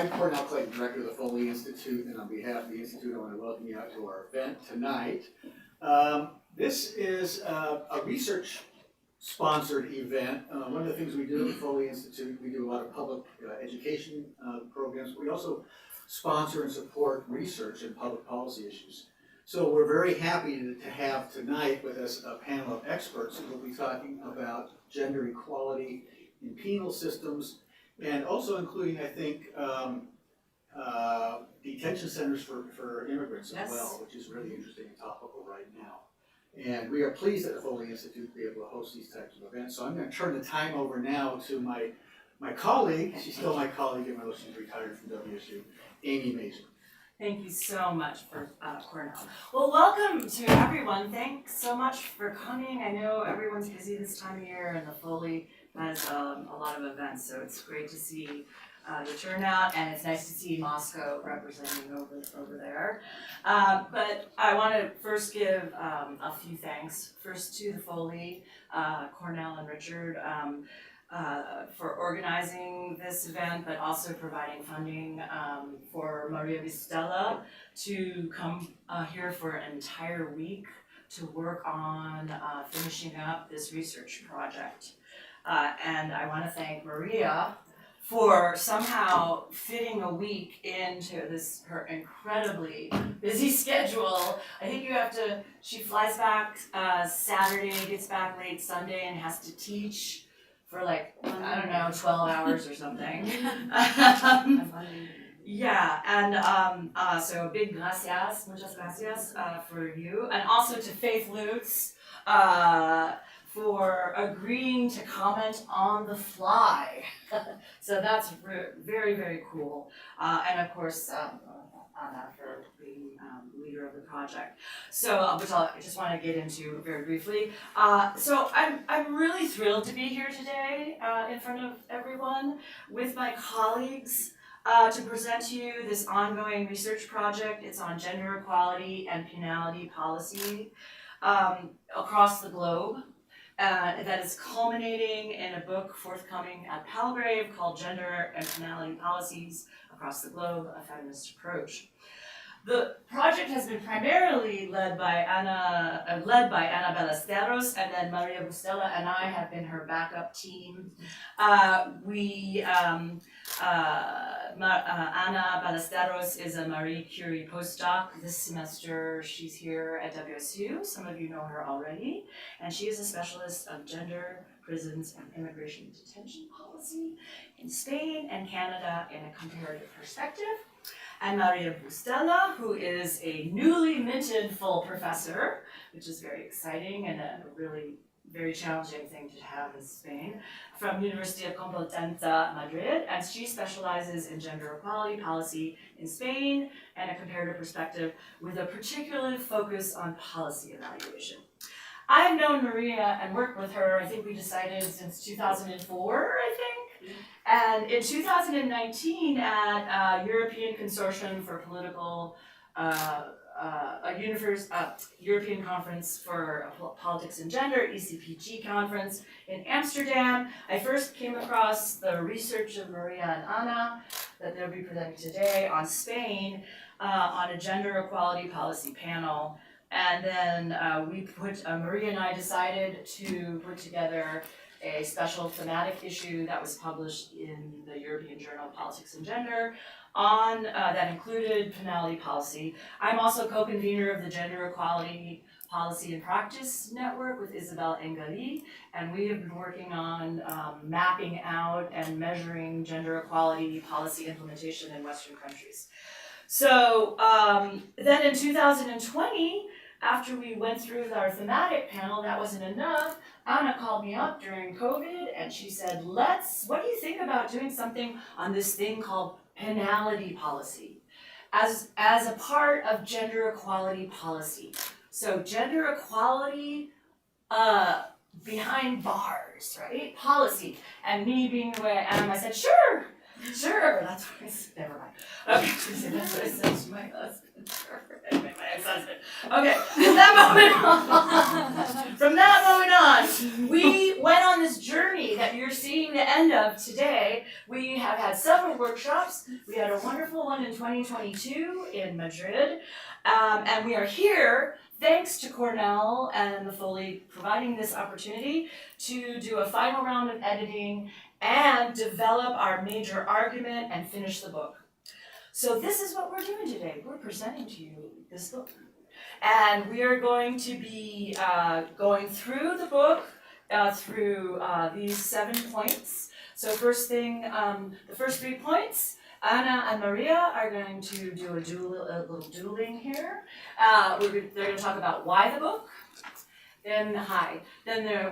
I'm Cornell Clayton, Director of the Foley Institute, and on behalf of the Institute, I want to welcome you out to our event tonight. This is a research-sponsored event. One of the things we do at the Foley Institute, we do a lot of public education programs. We also sponsor and support research in public policy issues. So we're very happy to have tonight with us a panel of experts who will be talking about gender equality in penal systems, and also including, I think, detention centers for immigrants as well, which is really interesting and topical right now. And we are pleased at the Foley Institute to be able to host these types of events. So I'm going to turn the time over now to my colleague. She's still my colleague, even though she's retired from WSU, Amy Mazur. Thank you so much for Cornell. Well, welcome to everyone. Thanks so much for coming. I know everyone's busy this time of year, and the Foley has a lot of events, so it's great to see the turnout, and it's nice to see Moscow representing over there. But I want to first give a few thanks. First to the Foley, Cornell and Richard, for organizing this event, but also providing funding for María Bustelo to come here for an entire week to work on finishing up this research project. And I want to thank María for somehow fitting a week into her incredibly busy schedule. I think she flies back Saturday, gets back late Sunday, and has to teach for 12 hours or something. Yeah, and so big muchas gracias for you, and also to Faith Lutze for agreeing to comment on the fly. So that's very, very cool. And of course, Anna for being leader of the project. So, which I just want to get into very briefly. So I'm really thrilled to be here today in front of everyone with my colleagues to present to you this ongoing research project. It's on gender equality and penalty policy across the globe. That is culminating in a book forthcoming at Palgrave called Gender and Penalty Policies Across the Globe, a Feminist Approach. The project has been primarily led by Anna Ballesteros, and then María Bustelo and I have been her backup team. Anna Ballesteros is a Marie Curie postdoc. This semester she's here at WSU. Some of you know her already. And she is a specialist of gender, prisons, and immigration detention policy in Spain and Canada in a comparative perspective. And María Bustelo, who is a newly minted full professor, which is very exciting and a really very challenging thing to have in Spain, from University of Complutense, Madrid, and she specializes in gender equality policy in Spain and a comparative perspective with a particular focus on policy evaluation. I've known María and worked with her, I think we decided since 2004, I think. And in 2019 at European Consortium for Political, European Conference for Politics and Gender, ECPG conference in Amsterdam, I first came across the research of María and Anna that they'll be presenting today on Spain on a gender equality policy panel. And then María and I decided to put together a special thematic issue that was published in the European Journal of Politics and Gender on that included penalty policy. I'm also co-convener of the Gender Equality Policy and Practice Network with Isabel Engali, and we have been working on mapping out and measuring gender equality policy implementation in Western countries. So then in 2020, after we went through our thematic panel, that wasn't enough. Anna called me up during COVID and she said, what do you think about doing something on this thing called penalty policy as a part of gender equality policy? So gender equality behind bars, right? Policy. And me being the way I am, I said, sure. That's what I said, never mind. Okay, that's what I said to my husband. Anyway, my ex-husband. Okay, from that moment on, we went on this journey that you're seeing the end of today. We have had several workshops. We had a wonderful one in 2022 in Madrid. And we are here thanks to Cornell and the Foley providing this opportunity to do a final round of editing and develop our major argument and finish the book. So this is what we're doing today. We're presenting to you this book. And we are going to be going through the book through these 7 points. So first thing, the first 3 points, Anna and Maria are going to do a little dueling here. They're going to talk about why the book. Then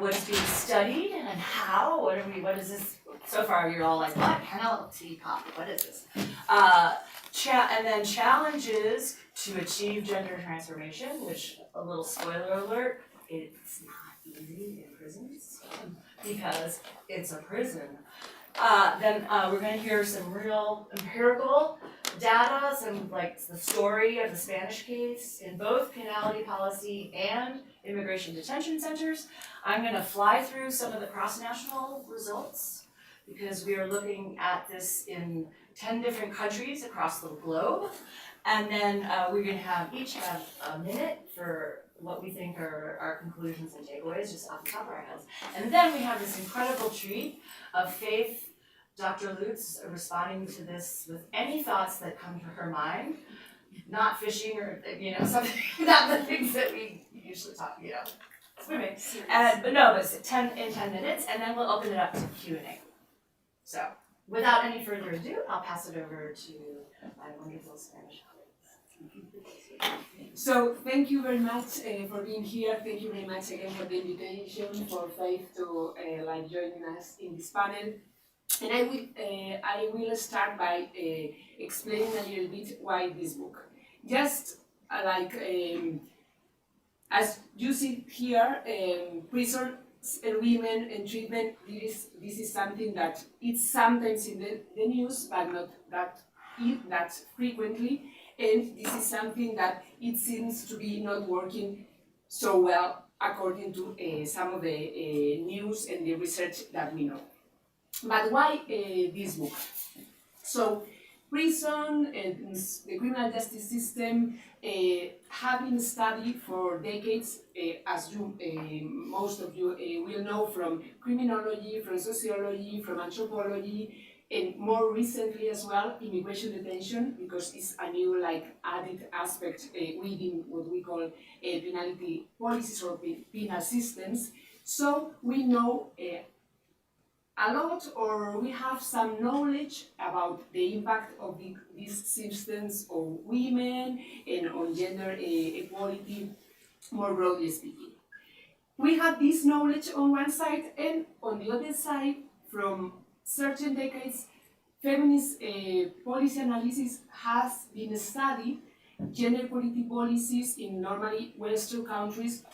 what's being studied and how. What is this? So far you're all like, what? Penalty policy, what is this? And then challenges to achieve gender transformation, which, a little spoiler alert, it's not easy in prisons because it's a prison. Then we're going to hear some real empirical data, some like the story of the Spanish case in both penalty policy and immigration detention centers. I'm going to fly through some of the cross-national results because we are looking at this in 10 different countries across the globe. And then we're going to each have a minute for what we think are our conclusions and takeaways just off the top of our heads. And then we have this incredible treat of Faith, Dr. Lutze, responding to this with any thoughts that come to her mind, not fishing or something, not the things that we usually talk, swimming. But it's 10 minutes, and then we'll open it up to Q&A. So, without any further ado, I'll pass it over to my wonderful Spanish colleagues. So, thank you very much for being here. Thank you very much again for the invitation, for Faith to joining us in this panel. And I will start by explaining a little bit why this book. Just as you see here, prisons and women and treatment, this is something that it's sometimes in the news, but not that frequently. And this is something that it seems to be not working so well according to some of the news and the research that we know. But why this book? So, prison and the criminal justice system have been studied for decades, as most of you will know from criminology, from sociology, from anthropology, and more recently as well, immigration detention, because it's a new added aspect within what we call penalty policies or penal systems. So we know a lot, or we have some knowledge about the impact of these systems on women and on gender equality, more broadly speaking. We have this knowledge on one side, and on the other side, from certain decades, feminist policy analysis has been studied gender equality policies in normally Western countries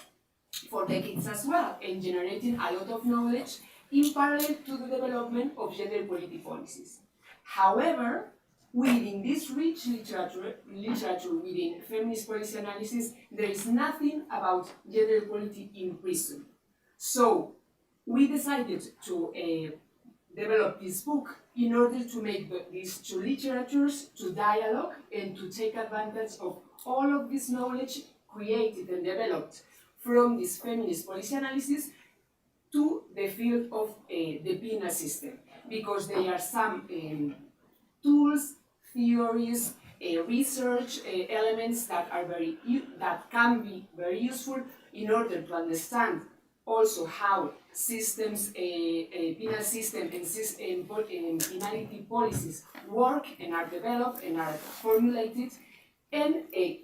for decades as well, and generating a lot of knowledge in parallel to the development of gender equality policies. However, within this rich literature within feminist policy analysis, there is nothing about gender equality in prison. So we decided to develop this book in order to make these two literatures to dialogue and to take advantage of all of this knowledge created and developed from this feminist policy analysis to the field of the penal system, because there are some tools, theories, research elements that can be very useful in order to understand also how systems, penal system and penality policies work and are developed and are formulated, and it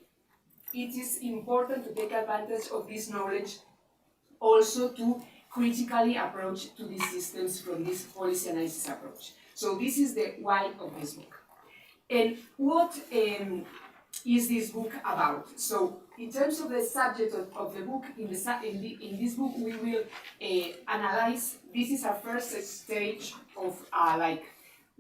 is important to take advantage of this knowledge also to critically approach to these systems from this policy analysis approach. So this is the why of this book. And what is this book about? So in terms of the subject of the book, in this book we will analyze, this is our first stage of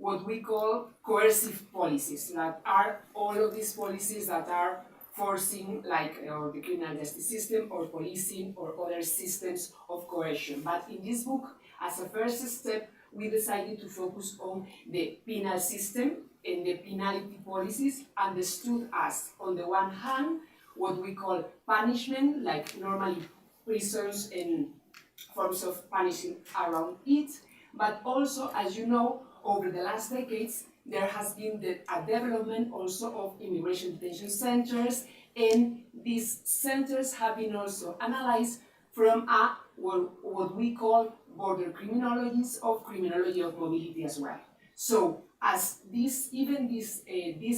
what we call coercive policies, that are all of these policies that are forcing, like the criminal justice system or policing or other systems of coercion. But in this book, as a first step, we decided to focus on the penal system and the penalty policies, understood as, on the one hand, what we call punishment, like normally prisons and forms of punishing around it, but also, as you know, over the last decades, there has been a development also of immigration detention centers, and these centers have been also analyzed from what we call border criminologies of criminology of mobility as well. So, as these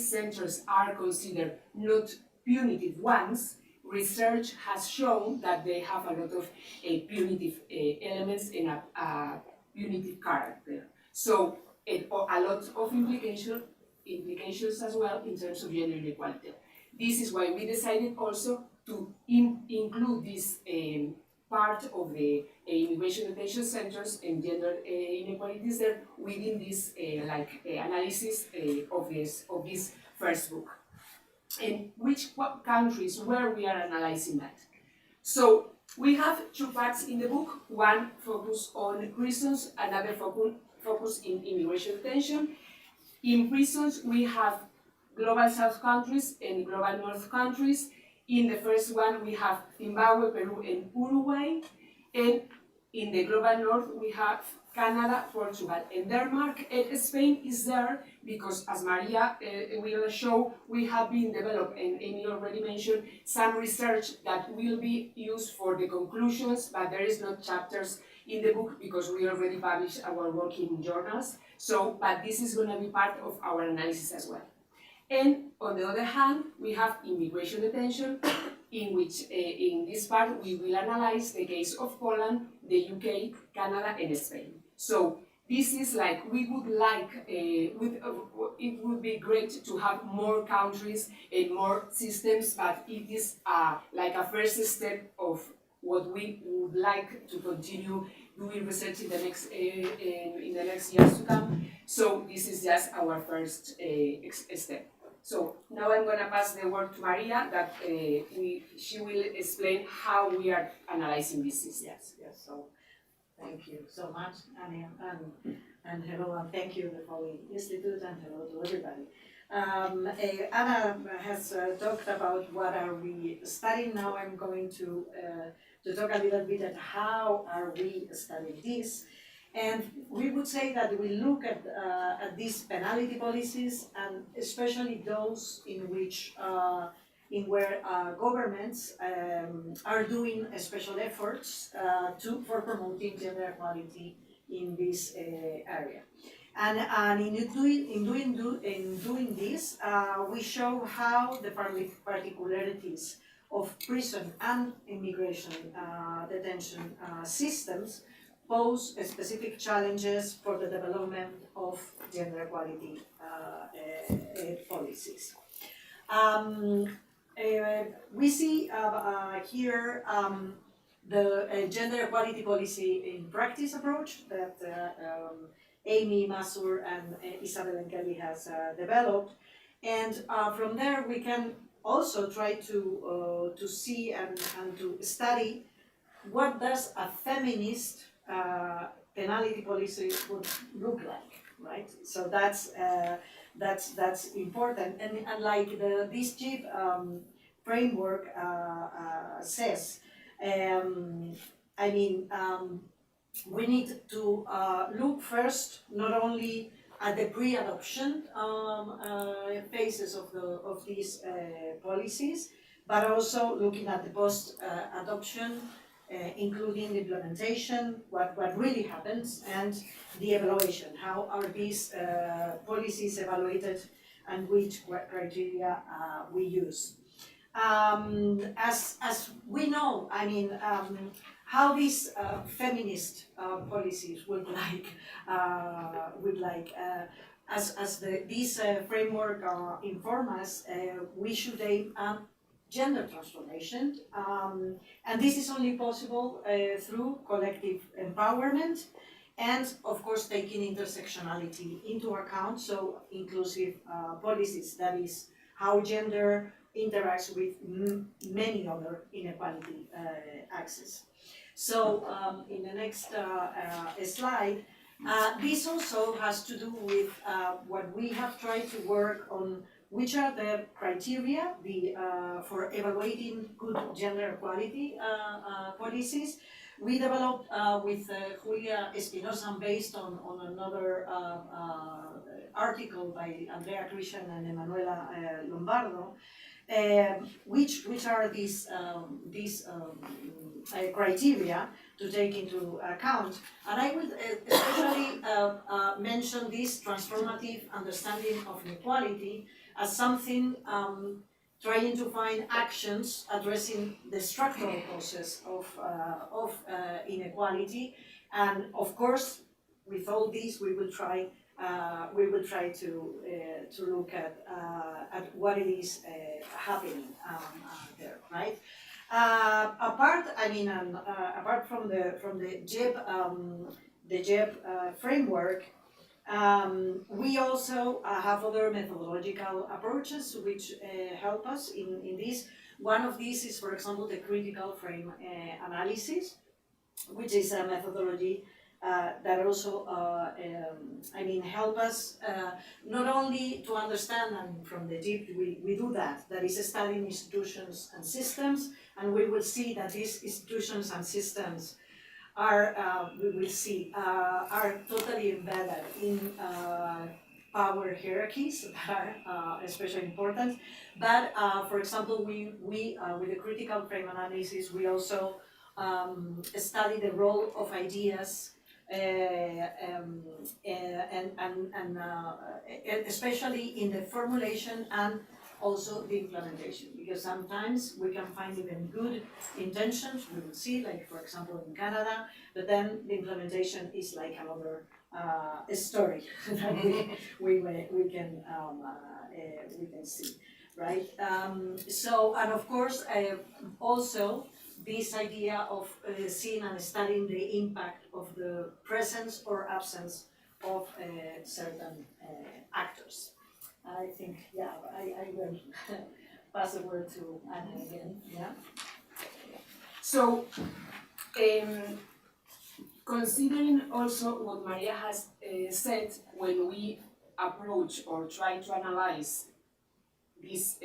centers are considered not punitive ones, research has shown that they have a lot of punitive elements and a punitive character. So, a lot of implications as well in terms of gender inequality. This is why we decided also to include this part of the immigration detention centers and gender inequalities there within this analysis of this first book. And which countries where we are analyzing that. So we have two parts in the book, one focus on prisons, another focus in immigration detention. In prisons we have global south countries and global north countries. In the first one we have Zimbabwe, Peru and Uruguay, and in the global north we have Canada, Portugal and Denmark, and Spain is there because, as María will show, we have been developed, and Amy already mentioned, some research that will be used for the conclusions, but there is no chapters in the book because we already published our work in journals. So, but this is going to be part of our analysis as well. And on the other hand, we have immigration detention, in which in this part we will analyze the case of Poland, the UK, Canada and Spain. So this is like, we would like, it would be great to have more countries and more systems, but it is like a first step of what we would like to continue doing research in the next years to come. So this is just our first step. So now I'm going to pass the word to María, that she will explain how we are analyzing this system. Yes. So thank you so much, Annie, and hello, and thank you, the Foley Institute, and hello to everybody. Anna has talked about what are we studying. Now I'm going to talk a little bit at how are we studying this. And we would say that we look at these penalty policies, and especially those in which where governments are doing special efforts for promoting gender equality in this area. And in doing this, we show how the particularities of prison and immigration detention systems pose specific challenges for the development of gender equality policies. We see here the gender equality policy in practice approach that Amy, Mazur, and Isabel and Kelly has developed, and from there we can also try to see and to study what does a feminist penalty policy would look like, right? So that's important, and like this JIP framework says, we need to look first not only at the pre-adoption phases of these policies, but also looking at the post-adoption, including the implementation, what really happens, and the evaluation. How are these policies evaluated, and which criteria we use? As we know, how these feminist policies would like, as this framework inform us, we should aim at gender transformation, and this is only possible through collective empowerment and of course taking intersectionality into account, so inclusive policies, that is how gender interacts with many other inequality axes. So in the next slide, this also has to do with what we have tried to work on, which are the criteria for evaluating good gender equality policies. We developed with Julia Espinosa, based on another article by Andrea Christian and Emanuela Lombardo, which are these criteria to take into account. And I would especially mention this transformative understanding of inequality as something trying to find actions addressing the structural causes of inequality. And of course, with all this, we will try to look at what it is happening there, right? Apart from the JEB framework, we also have other methodological approaches which help us in this. One of these is, for example, the critical frame analysis, which is a methodology that also help us not only to understand, and from the JEB we do that is studying institutions and systems, and we will see that these institutions and systems are totally embedded in power hierarchies that are especially important. But for example, we with the critical frame analysis, we also study the role of ideas and especially in the formulation and also the implementation, because sometimes we can find even good intentions, we will see, like for example in Canada, but then the implementation is like another story that we can see, right? So, and of course, also this idea of seeing and studying the impact of the presence or absence of certain actors. I think, yeah, I will pass the word to Anna again, yeah? So, considering also what Maria has said, when we approach or try to analyze this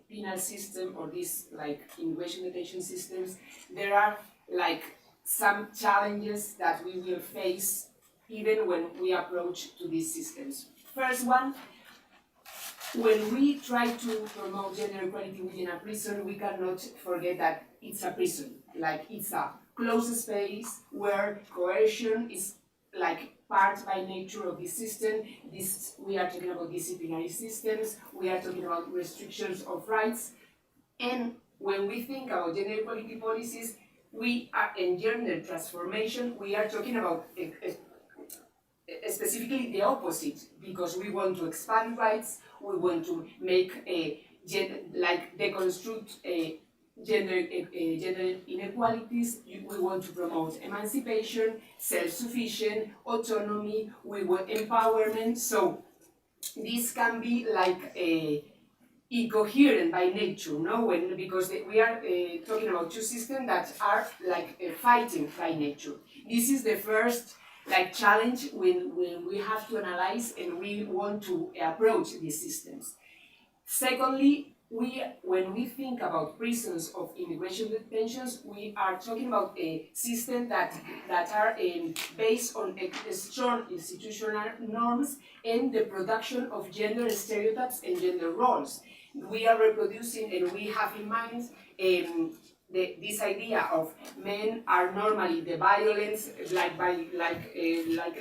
penal system or this like immigration detention systems, there are like some challenges that we will face even when we approach to these systems. First one, when we try to promote gender equality within a prison, we cannot forget that it's a prison. Like, it's a closed space where coercion is like part by nature of the system. We are talking about disciplinary systems, we are talking about restrictions of rights. And when we think about gender equality policies, in gender transformation, we are talking about specifically the opposite, because we want to expand rights, we want to make deconstruct gender inequalities, we want to promote emancipation, self-sufficient, autonomy, we want empowerment. So this can be like incoherent by nature, no? Because we are talking about two systems that are like fighting by nature. This is the first challenge when we have to analyze and we want to approach these systems. Secondly, when we think about prisons of immigration detentions, we are talking about a system that are based on strong institutional norms and the production of gender stereotypes and gender roles. We are reproducing, and we have in mind this idea of men are normally the violence, like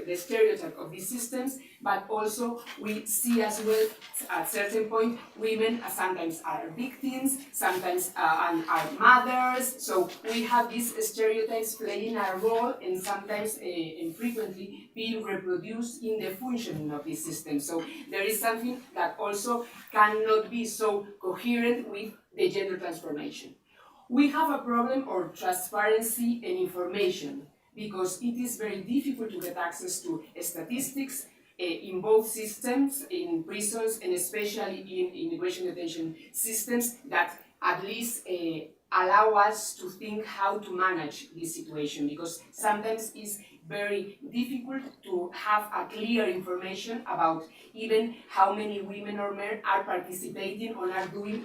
the stereotype of these systems, but also we see as well at certain point women sometimes are victims, sometimes are mothers. So we have these stereotypes playing a role and sometimes and frequently being reproduced in the functioning of this system. So there is something that also cannot be so coherent with the gender transformation. We have a problem of transparency and information. because it is very difficult to get access to statistics in both systems, in prisons and especially in immigration detention systems that at least allow us to think how to manage this situation, because sometimes it's very difficult to have a clear information about even how many women or men are participating or are doing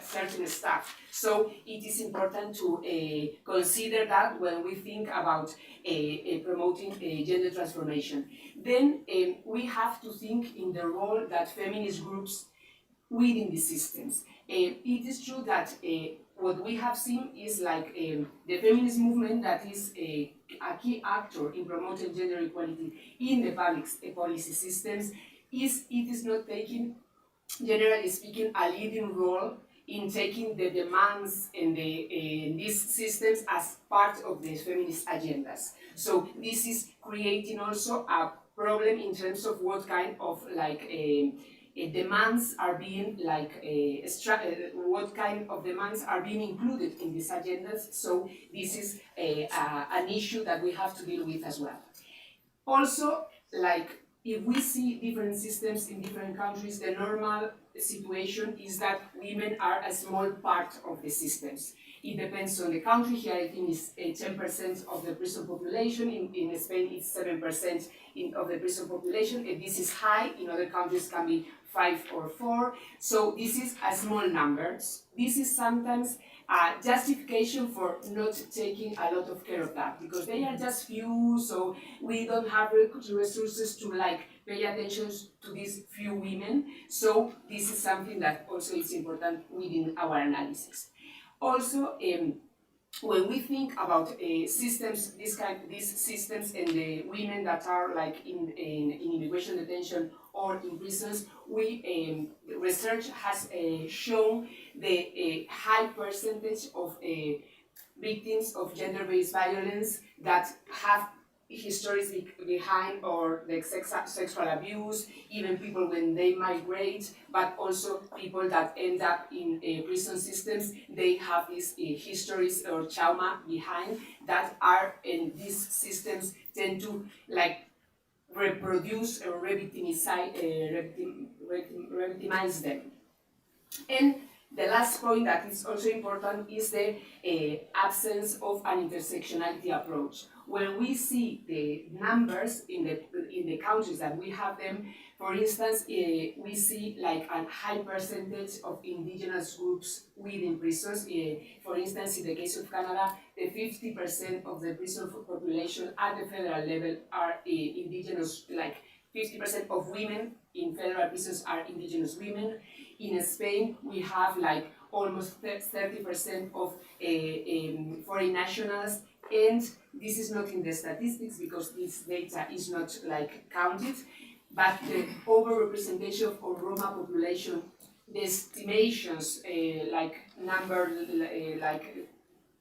certain stuff. So it is important to consider that when we think about promoting gender transformation. Then we have to think in the role that feminist groups within the systems. It is true that what we have seen is like the feminist movement that is a key actor in promoting gender equality in the public policy systems it is not taking, generally speaking, a leading role in taking the demands in these systems as part of the feminist agendas. So this is creating also a problem in terms of what kind of like demands are being like what kind of demands are being included in these agendas. So this is an issue that we have to deal with as well. Also, like if we see different systems in different countries, the normal situation is that women are a small part of the systems. It depends on the country. Here I think it's 10% of the prison population. In Spain it's 7% of the prison population. And this is high. In other countries can be 5 or 4. So this is a small number. This is sometimes a justification for not taking a lot of care of that, because they are just few, so we don't have resources to like pay attention to these few women. So this is something that also is important within our analysis. Also, when we think about systems, these systems and the women that are like in immigration detention or in prisons, research has shown the high percentage of victims of gender-based violence that have histories behind, or the sexual abuse, even people when they migrate, but also people that end up in prison systems, they have these histories or trauma behind that are in these systems tend to like reproduce or re-victimize them. And the last point that is also important is the absence of an intersectionality approach. When we see the numbers in the countries that we have them, for instance, we see like a high percentage of indigenous groups within prisons. For instance, in the case of Canada, the 50% of the prison population at the federal level are indigenous, like 50% of women in federal prisons are indigenous women. In Spain, we have like almost 30% of foreign nationals, and this is not in the statistics because this data is not like counted, but the overrepresentation of Roma population, the estimations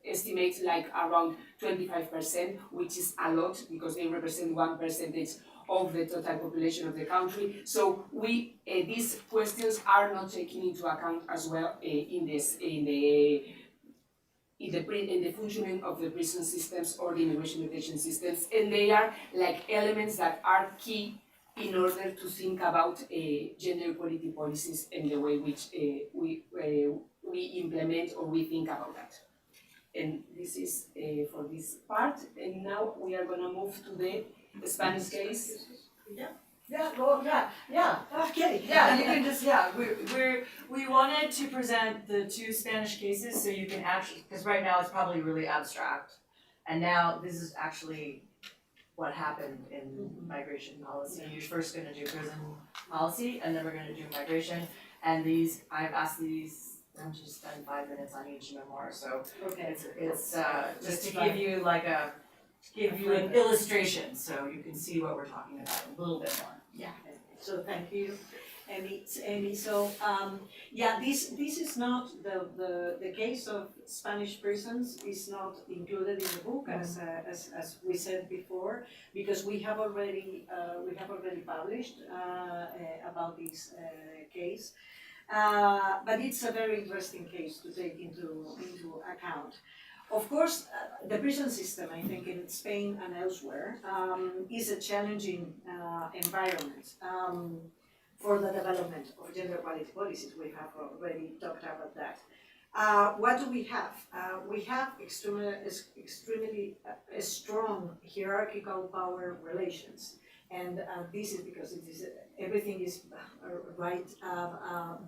estimates like around 25%, which is a lot because they represent 1% of the total population of the country. So these questions are not taken into account as well in the functioning of the prison systems or the immigration detention systems, and they are like elements that are key in order to think about gender equality policies and the way which we implement or we think about that. And this is for this part. And now we are going to move to the Spanish case. Okay. Yeah, you can just, we wanted to present the 2 Spanish cases so you can actually, because right now it's probably really abstract. And now this is actually what happened in migration policy. You're first gonna do prison policy, and then we're gonna do migration. And I've asked them to spend 5 minutes on each memoir, so Okay. it's just to give you an illustration, so you can see what we're talking about a little bit more. Yeah, so thank you, Amy. So, this is not the case of Spanish prisons is not included in the book as we said before, because we have already published about this case. But it's a very interesting case to take into account. Of course, the prison system, I think, in Spain and elsewhere, is a challenging environment for the development of gender equality policies. We have already talked about that. What do we have? We have extremely strong hierarchical power relations. And this is because everything is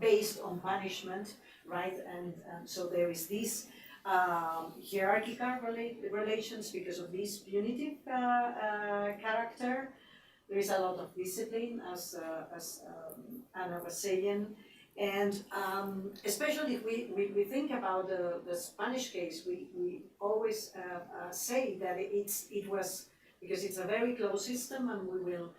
based on punishment, right? And so there is this hierarchical relations because of this punitive character. There is a lot of discipline, as Anna was saying. And especially if we think about the Spanish case, we always say that it was, because it's a very closed system, and we will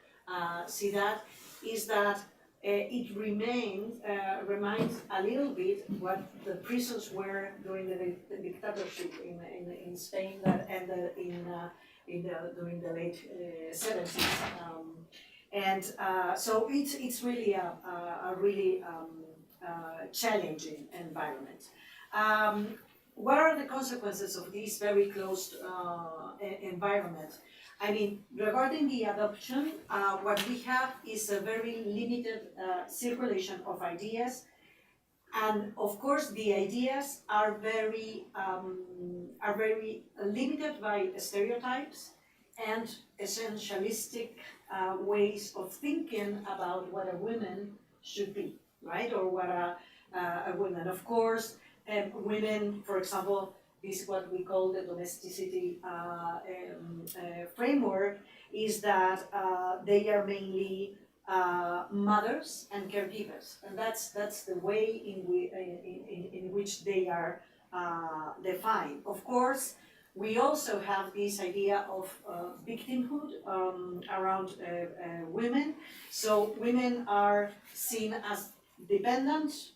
see that, is that it reminds a little bit what the prisons were during the dictatorship in Spain that ended during the late 70s. So it's really a really challenging environment. What are the consequences of this very closed environment? I mean, regarding the adoption, what we have is a very limited circulation of ideas, and of course the ideas are very limited by stereotypes and essentialistic ways of thinking about what a woman should be, right? Or what a woman. Of course, women, for example, this is what we call the domesticity framework, is that they are mainly mothers and caregivers, and that's the way in which they are defined. Of course, we also have this idea of victimhood around women. So women are seen as dependent,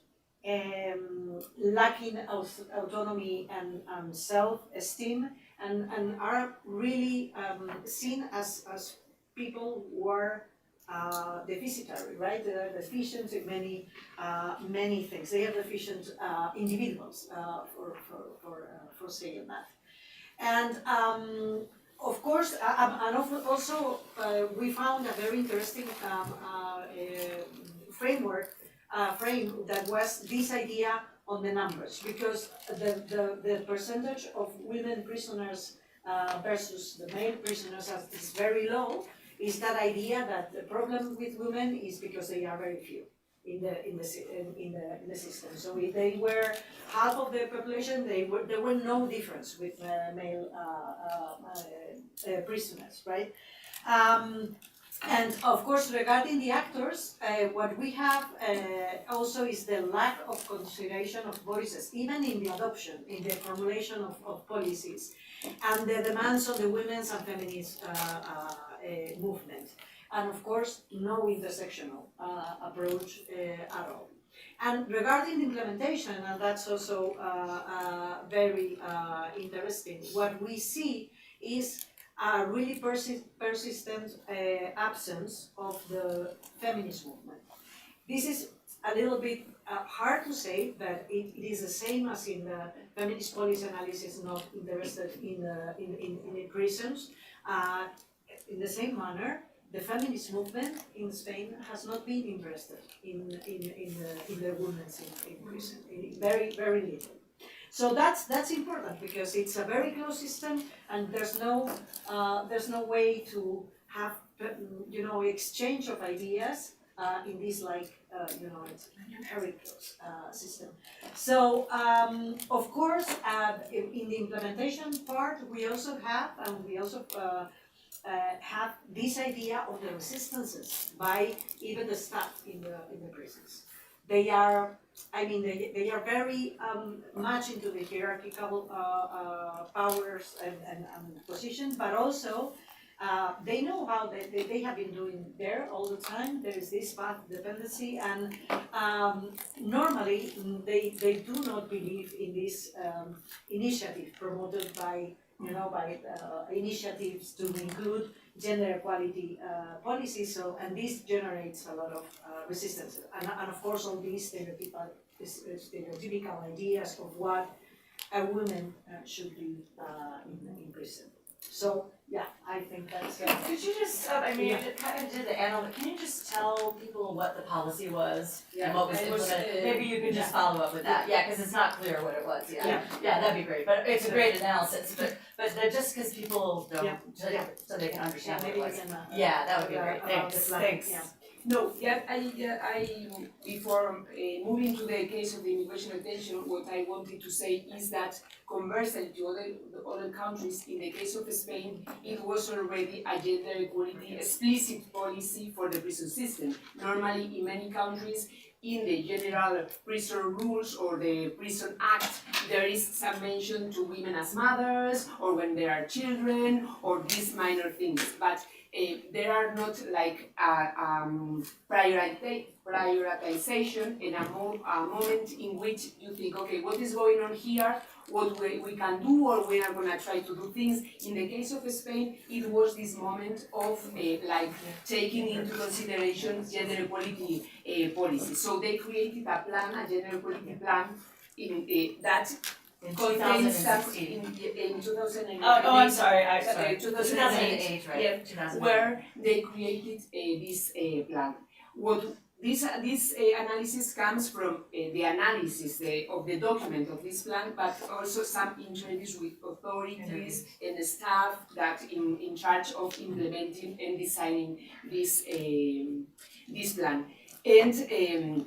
lacking autonomy and self-esteem, and are really seen as people who are deficitary, right? They're deficient in many things. They are deficient individuals, for saying that. And of course, and also we found a very interesting frame that was this idea on the numbers, because the percentage of women prisoners versus the male prisoners is very low. Is that idea that the problem with women is because they are very few in the system. So if they were half of the population, there were no difference with male prisoners, right? And of course, regarding the actors, what we have also is the lack of consideration of voices, even in the adoption, in the formulation of policies, and the demands on the women's and feminist movement. And of course, no intersectional approach at all. And regarding implementation, and that's also very interesting, what we see is a really persistent absence of the feminist movement. This is a little bit hard to say, but it is the same as in the feminist policy analysis, not interested in the prisons. In the same manner, the feminist movement in Spain has not been interested in the women in prison, very, very little. So that's important, because it's a very closed system, and there's no way to have exchange of ideas in this it's a very closed system. So of course, in the implementation part, we also have have this idea of the resistances by even the staff in the prisons. They are, they are very much into the hierarchical powers and positions, but also they know how they have been doing there all the time. There is this path dependency, and normally they do not believe in this initiative promoted by initiatives to include gender equality policies. So, and this generates a lot of resistance, and of course all these stereotypical ideas of what a woman should be in prison. So, yeah, I think that's. Could you just, I mean, you kind of did the analysis, can you just tell people what the policy was and what was it was, implemented? Maybe you could just follow up with that, yeah, because it's not clear what it was, yeah. Yeah. Yeah, that'd be great, but it's a great analysis, but just because people don't, Yeah. so they can understand what it Maybe was. you can. Yeah, that would be great, about the thanks, plan, thanks. yeah. No, I before moving to the case of the immigration detention, what I wanted to say is that conversely to other countries, in the case of Spain, it was already a gender equality explicit policy for the prison system. Normally, in many countries, in the general prison rules or the prison act, there is some mention to women as mothers, or when they are children, or these minor things. But there are not like prioritization and a moment in which you think, okay, what is going on here, what we can do, or we are going to try to do things. In the case of Spain, it was this moment of like taking into consideration gender equality policy. So they created a plan, a gender equality plan, in that In contains some 2016. in 2008. Oh, I'm sorry, sorry. 2008, right? yeah, 2008. where they created this plan. What this analysis comes from the analysis of the document of this plan, but also some interviews with authorities and staff that in charge of implementing and designing this plan. And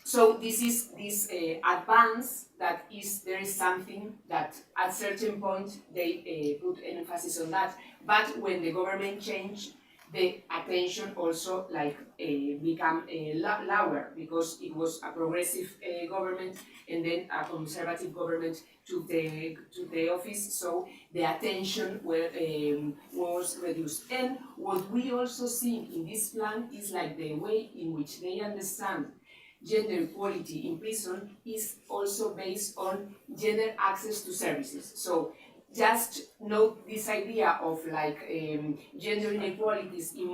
so this is this advance that is, there is something that at certain point they put emphasis on that, but when the government changed, the attention also like become lower, because it was a progressive government and then a conservative government took the office, so the attention was reduced. And what we also see in this plan is like the way in which they understand gender equality in prison is also based on gender access to services. So just note this idea of like gender inequalities in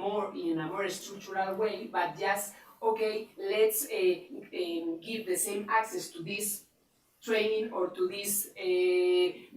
a more structural way, but just okay, let's give the same access to this training or to these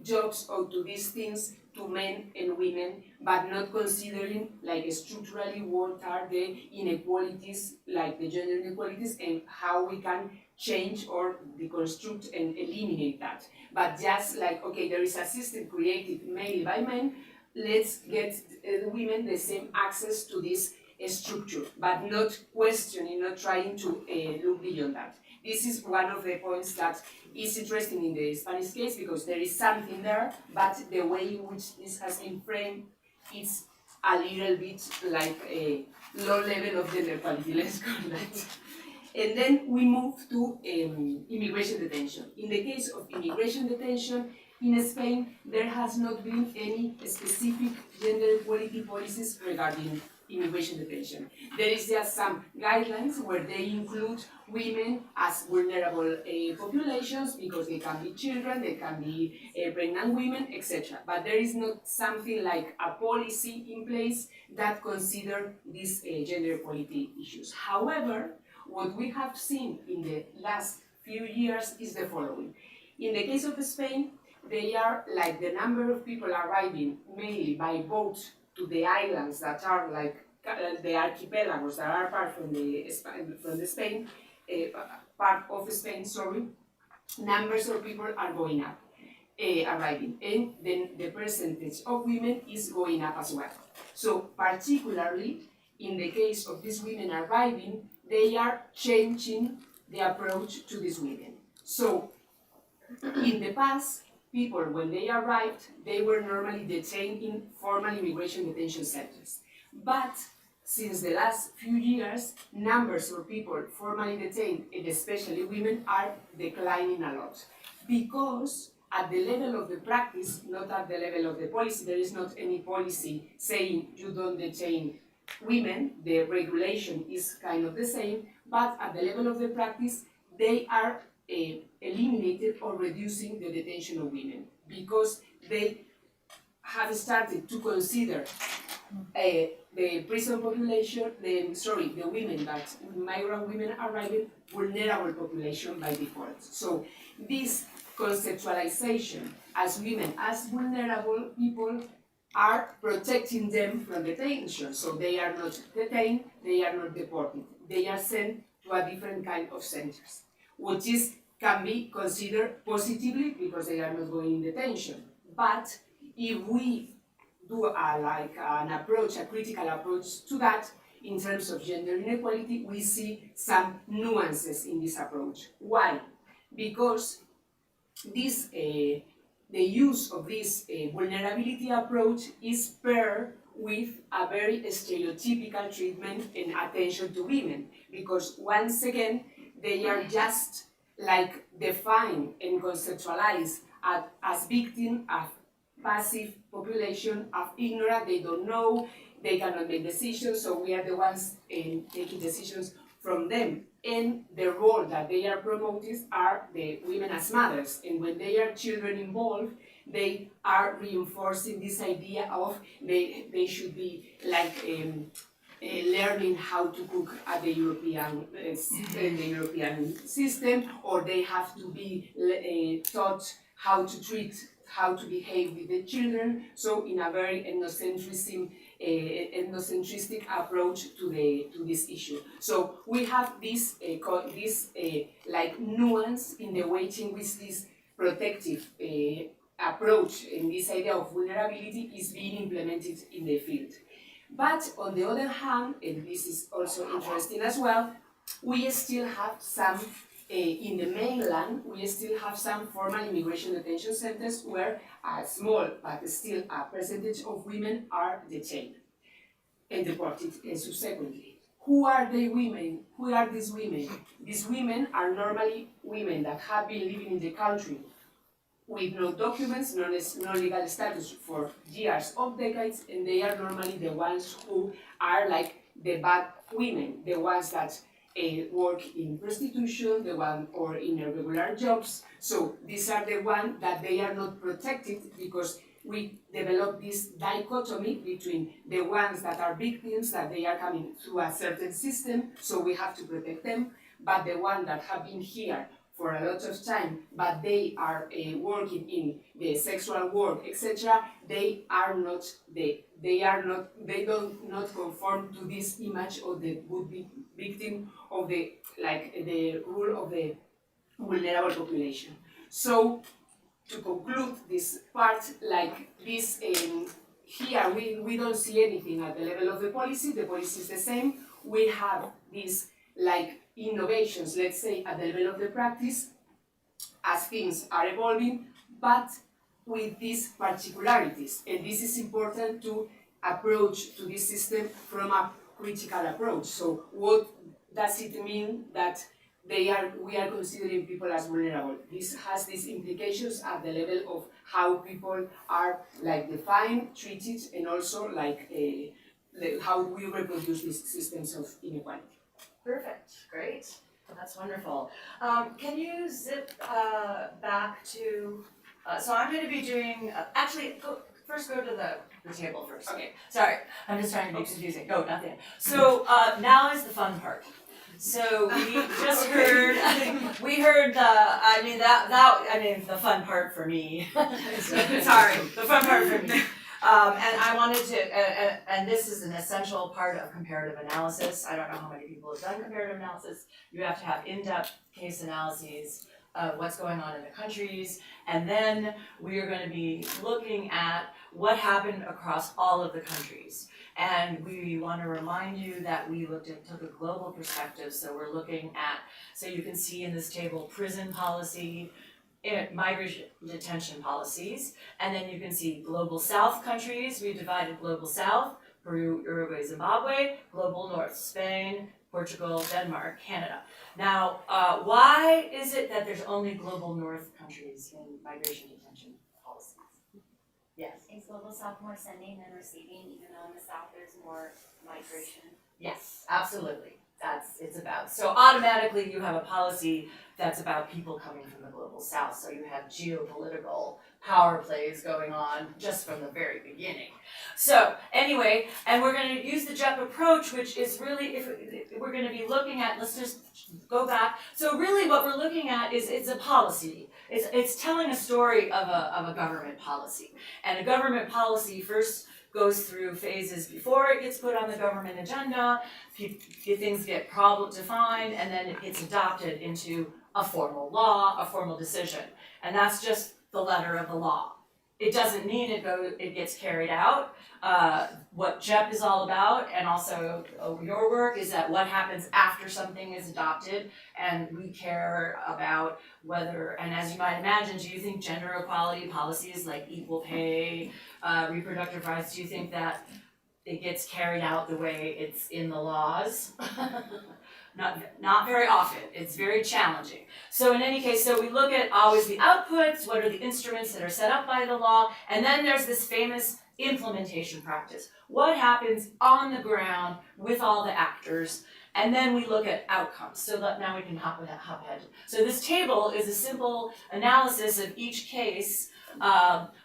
jobs or to these things to men and women, but not considering like structurally what are the inequalities, like the gender inequalities, and how we can change or deconstruct and eliminate that. But just like, okay, there is a system created mainly by men, let's get the women the same access to this structure, but not questioning, not trying to look beyond that. This is one of the points that is interesting in the Spanish case, because there is something there, but the way in which this has been framed is a little bit like a low level of gender equality, let's call that. And then we move to immigration detention. In the case of immigration detention in Spain, there has not been any specific gender equality policies regarding immigration detention. There is just some guidelines where they include women as vulnerable populations, because they can be children, they can be pregnant women, etc. But there is not something like a policy in place that consider these gender equality issues. However, what we have seen in the last few years is the following. In the case of Spain, they are like the number of people arriving mainly by boat to the islands that are like the archipelagos that are part from the Spain, part of Spain, sorry, numbers of people are going up, arriving, and then the percentage of women is going up as well. So particularly in the case of these women arriving, they are changing the approach to these women. So in the past, people, when they arrived, they were normally detained in formal immigration detention centers. But since the last few years, numbers of people formally detained, and especially women, are declining a lot. Because at the level of the practice, not at the level of the policy, there is not any policy saying you don't detain women, the regulation is kind of the same, but at the level of the practice, they are eliminated or reducing the detention of women, because they have started to consider the prison population, the women that migrant women arriving, vulnerable population by default. So this conceptualization as women, as vulnerable people, are protecting them from detention. So they are not detained, they are not deported. They are sent to a different kind of centers, which can be considered positively because they are not going in detention. But if we do a critical approach to that, in terms of gender inequality, we see some nuances in this approach. Why? Because the use of this vulnerability approach is paired with a very stereotypical treatment and attention to women, because once again, they are just like defined and conceptualized as victims of passive population, of ignorant, they don't know, they cannot make decisions, so we are the ones taking decisions from them. And the role that they are promoting are the women as mothers, and when they are children involved, they are reinforcing this idea of they should be like learning how to cook at the European system, or they have to be taught how to behave with the children. So in a very ethnocentristic approach to this issue. So we have this like nuance in the way in which this protective approach and this idea of vulnerability is being implemented in the field. But on the other hand, and this is also interesting as well, we still have some, in the mainland, we still have some formal immigration detention centers where a small but still a percentage of women are detained and deported subsequently. Who are the women? Who are these women? These women are normally women that have been living in the country with no documents, no legal status for years or decades, and they are normally the ones who are like the bad women, the ones that work in prostitution, the one or in irregular jobs. So these are the ones that they are not protected, because we develop this dichotomy between the ones that are victims, that they are coming through a certain system, so we have to protect them, but the ones that have been here for a lot of time, but they are working in the sexual work, etc. They don't conform to this image of the would-be victim of the rule of the vulnerable population. So to conclude this part, like this, here we don't see anything at the level of the policy. The policy is the same. We have these like innovations, let's say, at the level of the practice, as things are evolving, but with these particularities. And this is important to approach to this system from a critical approach. So what does it mean that we are considering people as vulnerable? This has these implications at the level of how people are like defined, treated, and also like how we reproduce these systems of inequality. Perfect, great, that's wonderful. Can you zip back to, so I'm going to be doing, first go to the table first. Okay. Sorry, I'm just trying to be confusing. No, nothing. So now is the fun part. So we just heard, the fun part for me. Sorry, the fun part for me. And I wanted to, and this is an essential part of comparative analysis. I don't know how many people have done comparative analysis. You have to have in-depth case analyses of what's going on in the countries, and then we are going to be looking at what happened across all of the countries. And we want to remind you that we took a global perspective, so we're looking at, so you can see in this table, prison policy, migration detention policies, and then you can see global south countries. We divided global south, Peru, Uruguay, Zimbabwe, global north, Spain, Portugal, Denmark, Canada. Now, why is it that there's only global north countries in migration detention policies? Yes. Is global south more sending than receiving, even though in the south there's more migration? Yes, absolutely. it's about. So automatically you have a policy that's about people coming from the global south. So you have geopolitical power plays going on just from the very beginning. So anyway, and we're going to use the JEP approach, which is really, if we're going to be looking at, let's just go back. So really what we're looking at is it's a policy. It's telling a story of a government policy. And a government policy first goes through phases before it gets put on the government agenda, things get problem defined, and then it gets adopted into a formal law, a formal decision. And that's just the letter of the law. It doesn't mean it gets carried out. What JEP is all about, and also your work, is that what happens after something is adopted, and we care about whether, and as you might imagine, do you think gender equality policies like equal pay, reproductive rights, do you think that it gets carried out the way it's in the laws? Not very often. It's very challenging. So in any case, so we look at always the outputs, what are the instruments that are set up by the law, and then there's this famous implementation practice. What happens on the ground with all the actors, and then we look at outcomes. So that now we can hop ahead. So this table is a simple analysis of each case.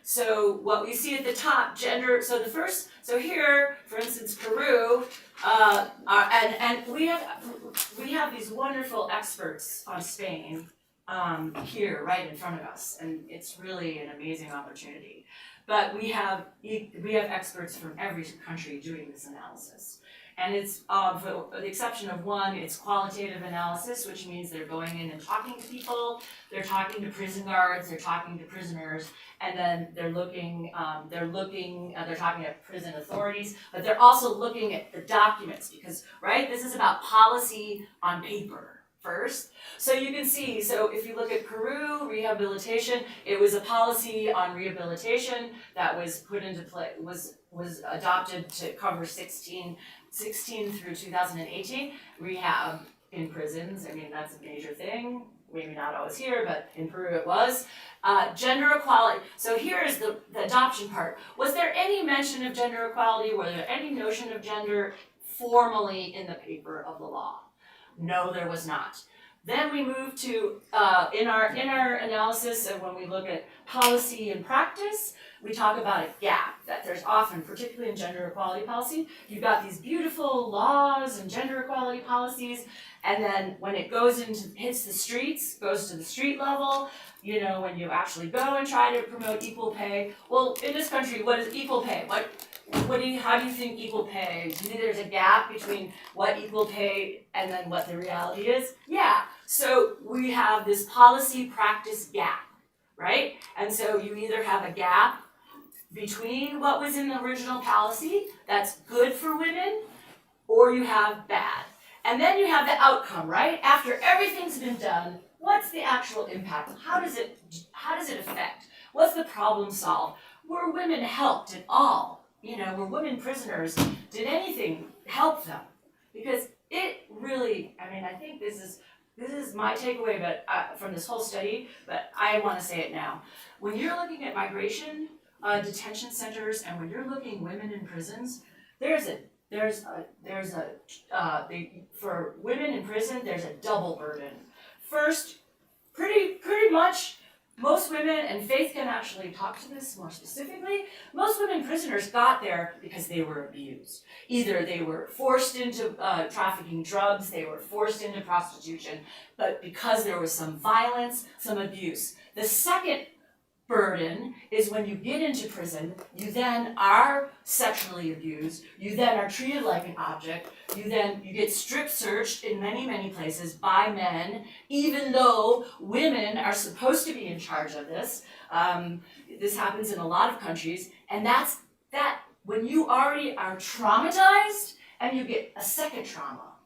So what we see at the top, gender, so here, for instance, Peru, and we have these wonderful experts on Spain here right in front of us, and it's really an amazing opportunity. But we have experts from every country doing this analysis. And it's, for the exception of one, it's qualitative analysis, which means they're going in and talking to people, they're talking to prison guards, they're talking to prisoners, and then they're talking to prison authorities, but they're also looking at the documents because, right, this is about policy on paper first. So you can see, so if you look at Peru, rehabilitation, it was a policy on rehabilitation that was put into play, was adopted to cover 16 through 2018, rehab in prisons. I mean, that's a major thing. Maybe not always here, but in Peru it was. Gender equality. So here is the adoption part. Was there any mention of gender equality? Were there any notion of gender formally in the paper of the law? No, there was not. Then we move to, in our analysis of when we look at policy and practice, we talk about a gap that there's often, particularly in gender equality policy. You've got these beautiful laws and gender equality policies, and then when it hits the streets, goes to the street level, you know, when you actually go and try to promote equal pay. Well, in this country, what is equal pay? How do you think equal pay? Do you think there's a gap between what equal pay and then what the reality is? Yeah. So we have this policy practice gap, right? And so you either have a gap between what was in the original policy that's good for women, or you have bad. And then you have the outcome, right? After everything's been done, what's the actual impact? How does it affect? What's the problem solved? Were women helped at all? You know, were women prisoners? Did anything help them? Because it really, I mean, I think this is my takeaway from this whole study, but I want to say it now. When you're looking at migration detention centers, and when you're looking women in prisons, for women in prison, there's a double burden. First, pretty much most women, and Faith can actually talk to this more specifically, most women prisoners got there because they were abused. Either they were forced into trafficking drugs, they were forced into prostitution, but because there was some violence, some abuse. The second burden is when you get into prison, you then are sexually abused, you then are treated like an object, you get strip searched in many places by men, even though women are supposed to be in charge of this. This happens in a lot of countries, and that's when you already are traumatized and you get a second trauma.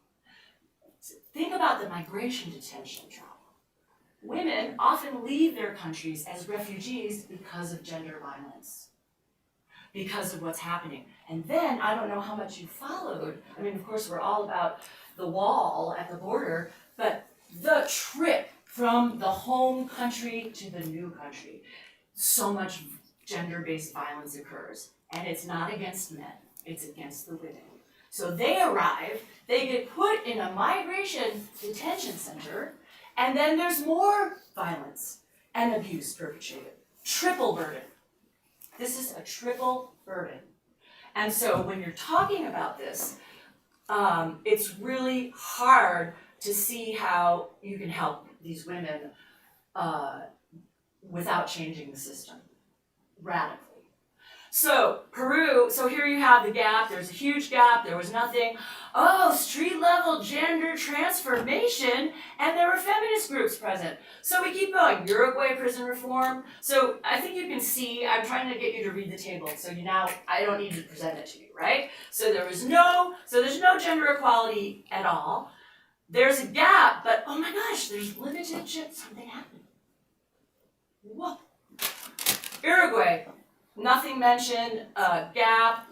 Think about the migration detention trauma. Women often leave their countries as refugees because of gender violence, because of what's happening. And then, I don't know how much you followed, I mean, of course, we're all about the wall at the border, but the trip from the home country to the new country, so much gender-based violence occurs. And it's not against men, it's against the women. So they arrive, they get put in a migration detention center, and then there's more violence and abuse perpetrated. Triple burden. This is a triple burden. And so when you're talking about this, it's really hard to see how you can help these women without changing the system radically. So Peru, so here you have the gap, there's a huge gap, there was nothing. Oh, street level gender transformation, and there were feminist groups present. So we keep going, Uruguay prison reform. So I think you can see, I'm trying to get you to read the table, so you now, I don't need to present it to you, right? So there's no gender equality at all. There's a gap, but oh my gosh, there's limited something happened. Whoa. Uruguay. Nothing mentioned, gap,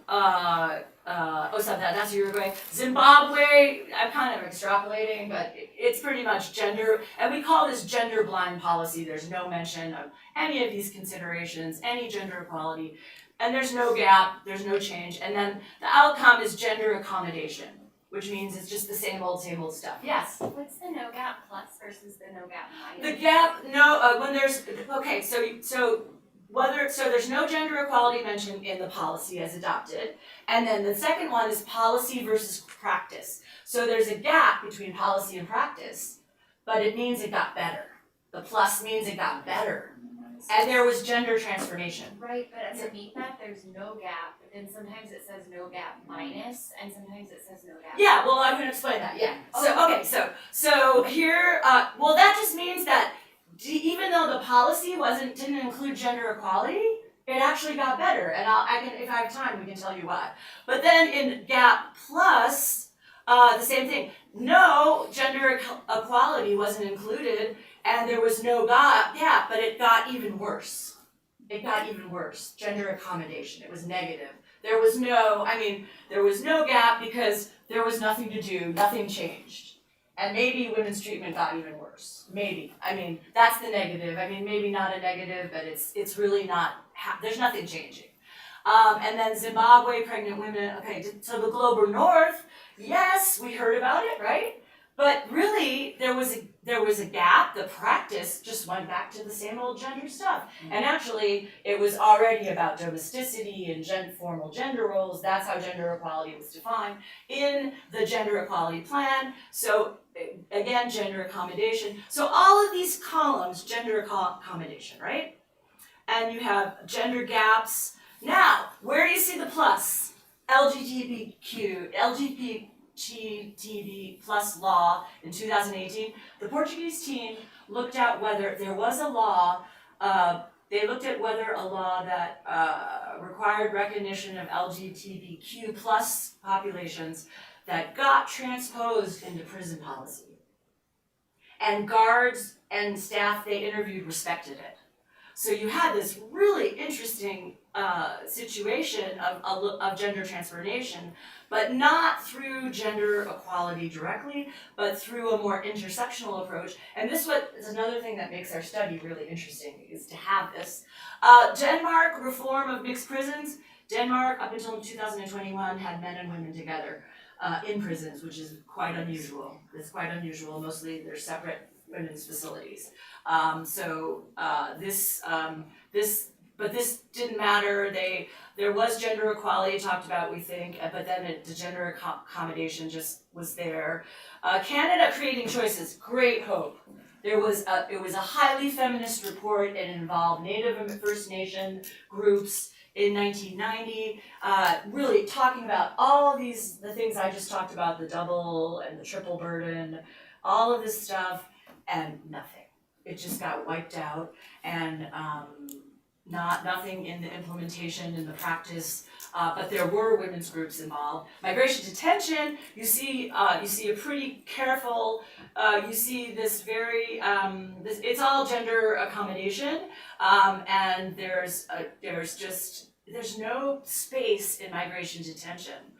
that's Uruguay. Zimbabwe, I'm kind of extrapolating, but it's pretty much gender, and we call this gender blind policy. There's no mention of any of these considerations, any gender equality, and there's no gap, there's no change. And then the outcome is gender accommodation, which means it's just the same old stuff. Yes? What's the no gap plus versus the no gap minus? The gap, when there's, okay, so there's no gender equality mentioned in the policy as adopted. And then the second one is policy versus practice. So there's a gap between policy and practice, but it means it got better. The plus means it got better. And there was gender transformation. Right, but underneath that, there's no gap, but then sometimes it says no gap minus, and sometimes it says no gap. Yeah, well, I'm gonna explain that, yeah. So here, well, that just means that even though the policy didn't include gender equality, it actually got better. And if I have time, we can tell you why. But then in gap plus, the same thing. No, gender equality wasn't included, and there was no gap, but it got even worse. It got even worse. Gender accommodation, it was negative. There was no gap because there was nothing to do, nothing changed. And maybe women's treatment got even worse. Maybe. I mean, that's the negative. I mean, maybe not a negative, but it's really not, there's nothing changing. And then Zimbabwe, pregnant women, okay, so the global north, yes, we heard about it, right? But really, there was a gap. The practice just went back to the same old gender stuff. And actually, it was already about domesticity and formal gender roles. That's how gender equality was defined in the gender equality plan. So again, gender accommodation. So all of these columns, gender accommodation, right? And you have gender gaps. Now, where do you see the plus? LGBT plus law in 2018, the Portuguese team looked at whether there was a law, they looked at whether a law that required recognition of LGBTQ plus populations that got transposed into prison policy. And guards and staff they interviewed respected it. So you had this really interesting situation of gender transformation, but not through gender equality directly, but through a more intersectional approach. And this is another thing that makes our study really interesting, is to have this. Denmark, reform of mixed prisons. Denmark, up until 2021, had men and women together in prisons, which is quite unusual. It's quite unusual. Mostly they're separate women's facilities. But this didn't matter. There was gender equality talked about, we think, but then the gender accommodation just was there. Canada creating choices, great hope. It was a highly feminist report. It involved Native and First Nation groups in 1990, really talking about all of the things I just talked about, the double and the triple burden, all of this stuff, and nothing. It just got wiped out, and nothing in the implementation, in the practice, but there were women's groups involved. Migration detention, you see a pretty careful, you see this very, it's all gender accommodation, and there's no space in migration detention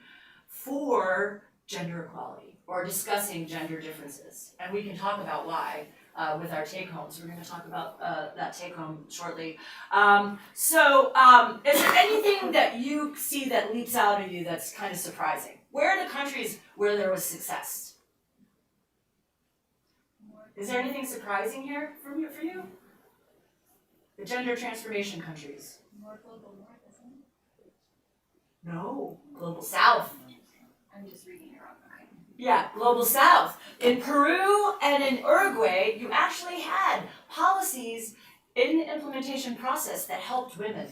for gender equality or discussing gender differences, and we can talk about why. With our take-homes. We're going to talk about that take-home shortly. Is there anything that you see that leaps out at you that's kind of surprising? Where are the countries where there was success? Is there anything surprising here for you? The gender transformation countries. More global north, isn't it? No, global south. I'm just reading it wrong, okay. Yeah, global south. In Peru and in Uruguay, you actually had policies in the implementation process that helped women.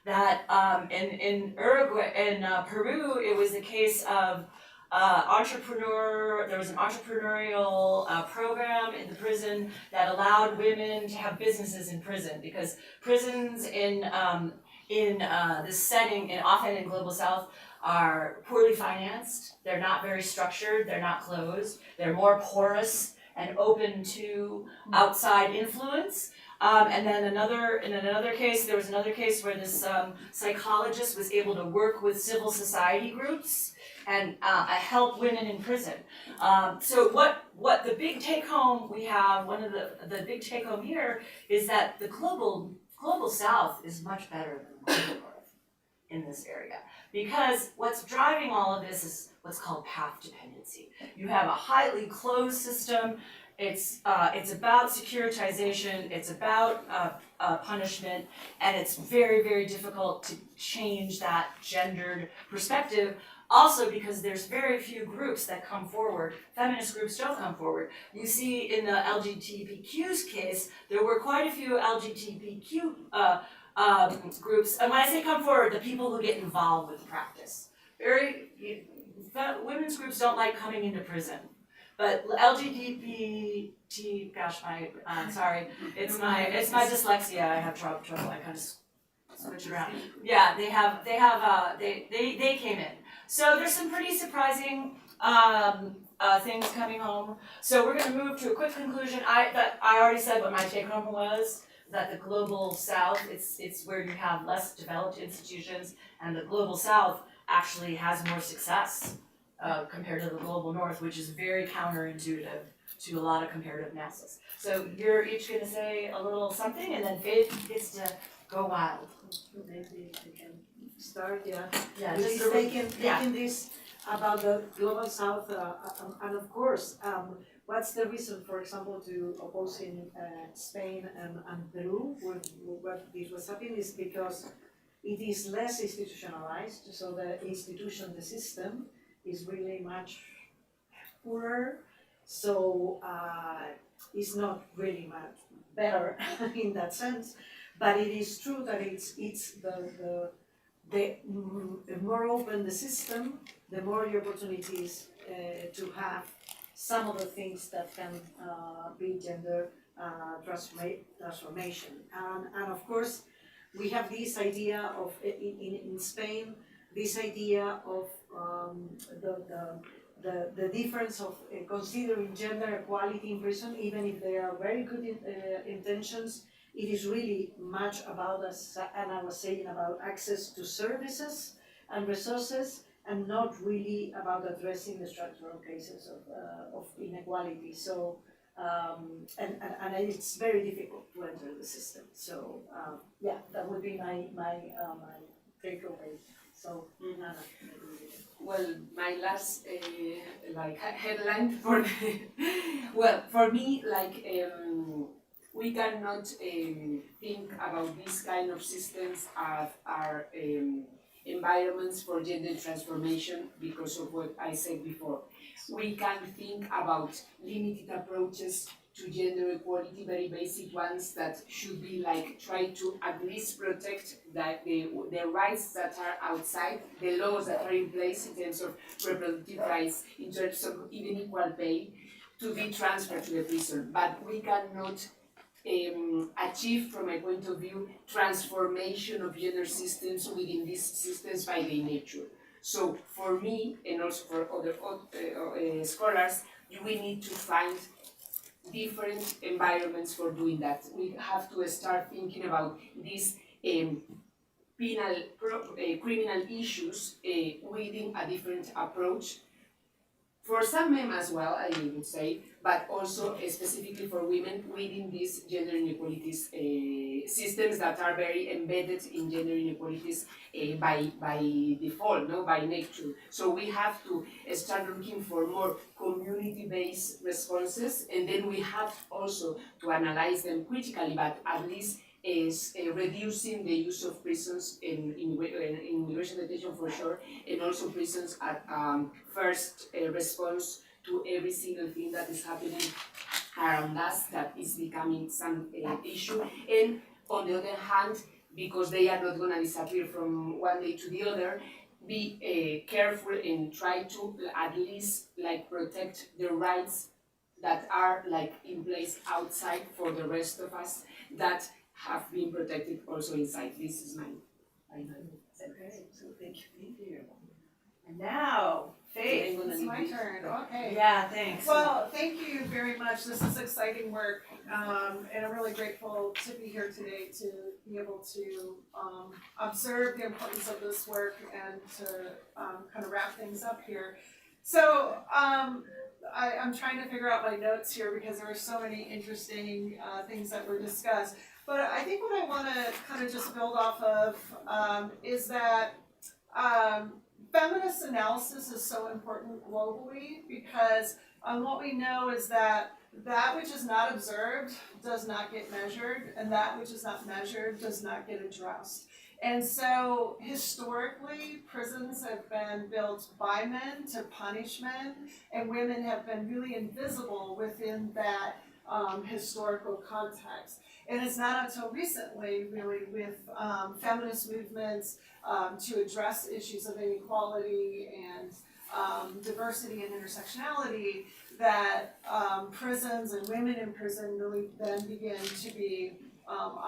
That in Uruguay, in Peru, it was a case of there was an entrepreneurial program in the prison that allowed women to have businesses in prison, because prisons in this setting, and often in global south, are poorly financed. They're not very structured. They're not closed. They're more porous and open to outside influence. And then in another case, there was another case where this psychologist was able to work with civil society groups and help women in prison. So what the big take home we have, one of the big take home here is that the global south is much better than the global north in this area. Because what's driving all of this is what's called path dependency. You have a highly closed system. It's about securitization, it's about punishment, and it's very, very difficult to change that gendered perspective. Also because there's very few groups that come forward. Feminist groups don't come forward. You see in the LGBTQ's case, there were quite a few LGBTQ groups, and when I say come forward, the people who get involved with the practice. Women's groups don't like coming into prison. But LGBT, gosh, sorry, it's my dyslexia. I have trouble. I kind of switch around. Yeah, they came in. So there's some pretty surprising things coming home. So we're going to move to a quick conclusion. I already said what my take home was. That the global south, it's where you have less developed institutions, and the global south actually has more success. Compared to the global north, which is very counterintuitive to a lot of comparative analysis. So you're each going to say a little something, and then Faith gets to go wild. Maybe we can start, yeah. Yeah, Just just taking this about the global south, and of course, what's the reason, for example, to opposing Spain and Peru when what this was happening is because it is less institutionalized, so the system is really much poorer, so it's not really much better in that sense. But it is true that it's the more open the system, the more the opportunities to have some of the things that can be gender transformation. And of course, we have this idea of in Spain, this idea of the difference of considering gender equality in prison, even if there are very good intentions, it is really much about, as Anna was saying, about access to services and resources, and not really about addressing the structural cases of inequality. So, and it's very difficult to enter the system. So, yeah, that would be my takeaway. So, Anna. Well, my last headline for for me, we cannot think about these kind of systems as our environments for gender transformation because of what I said before. We can think about limited approaches to gender equality, very basic ones that should be try to at least protect the rights that are outside, the laws that are in place in terms of reproductive rights, in terms of even equal pay, to be transferred to the prison. But we cannot achieve, from my point of view, transformation of gender systems within these systems by their nature. So for me, and also for other scholars, we need to find different environments for doing that. We have to start thinking about these criminal issues within a different approach. For some men as well, I would say, but also specifically for women within these gender inequalities systems that are very embedded in gender inequalities by default, no, by nature. So we have to start looking for more community-based responses, and then we have also to analyze them critically, but at least is reducing the use of prisons in immigration detention for sure, and also prisons at first response to every single thing that is happening around us that is becoming some issue. And on the other hand, because they are not going to disappear from one day to the other, be careful and try to at least like protect the rights that are like in place outside for the rest of us that have been protected also inside. This is my final sentence. So thank you. And now, Faith. I'm gonna It's leave my you. turn, okay. Yeah, thanks. Well, thank you very much, this is exciting work, and I'm really grateful to be here today to be able to observe the importance of this work and to kind of wrap things up here. So, I'm trying to figure out my notes here because there were so many interesting things that were discussed. But I think what I wanna kind of just build off of is that feminist analysis is so important globally because what we know is that that which is not observed does not get measured, and that which is not measured does not get addressed. And so historically, prisons have been built by men to punish men, and women have been really invisible within that historical context. And it's not until recently, really, with feminist movements to address issues of inequality and diversity and intersectionality that prisons and women in prison really then begin to be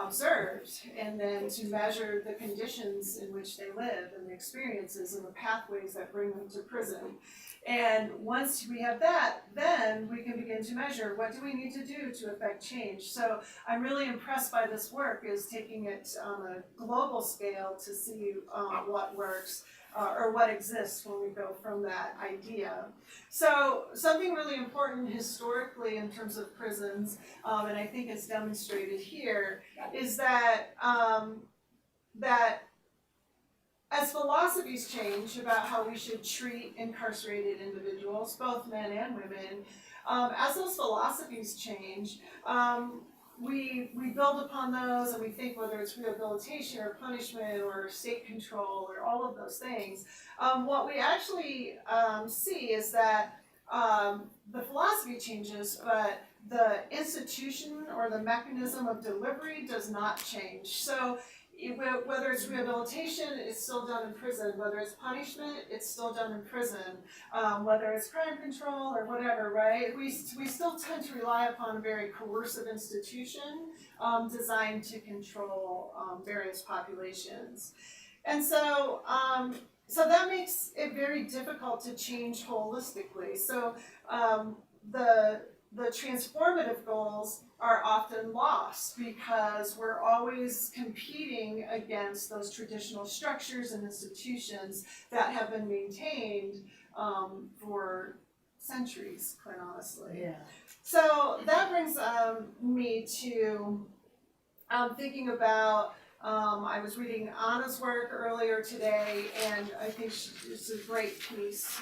observed, and then to measure the conditions in which they live and the experiences and the pathways that bring them to prison. And once we have that, then we can begin to measure what do we need to do to affect change. So I'm really impressed by this work, is taking it on a global scale to see what works or what exists when we go from that idea. So something really important historically in terms of prisons, and I think it's demonstrated here, is that that as philosophies change about how we should treat incarcerated individuals, both men and women, as those philosophies change, we build upon those and we think whether it's rehabilitation or punishment or state control or all of those things. What we actually see is that the philosophy changes, but the institution or the mechanism of delivery does not change. So whether it's rehabilitation, it's still done in prison. Whether it's punishment, it's still done in prison. Whether it's crime control or whatever, right? We still tend to rely upon a very coercive institution designed to control various populations. And so, so that makes it very difficult to change holistically. So the transformative goals are often lost because we're always competing against those traditional structures and institutions that have been maintained for centuries, quite honestly. Yeah. So that brings me to thinking about, I was reading Anna's work earlier today, and I think it's a great piece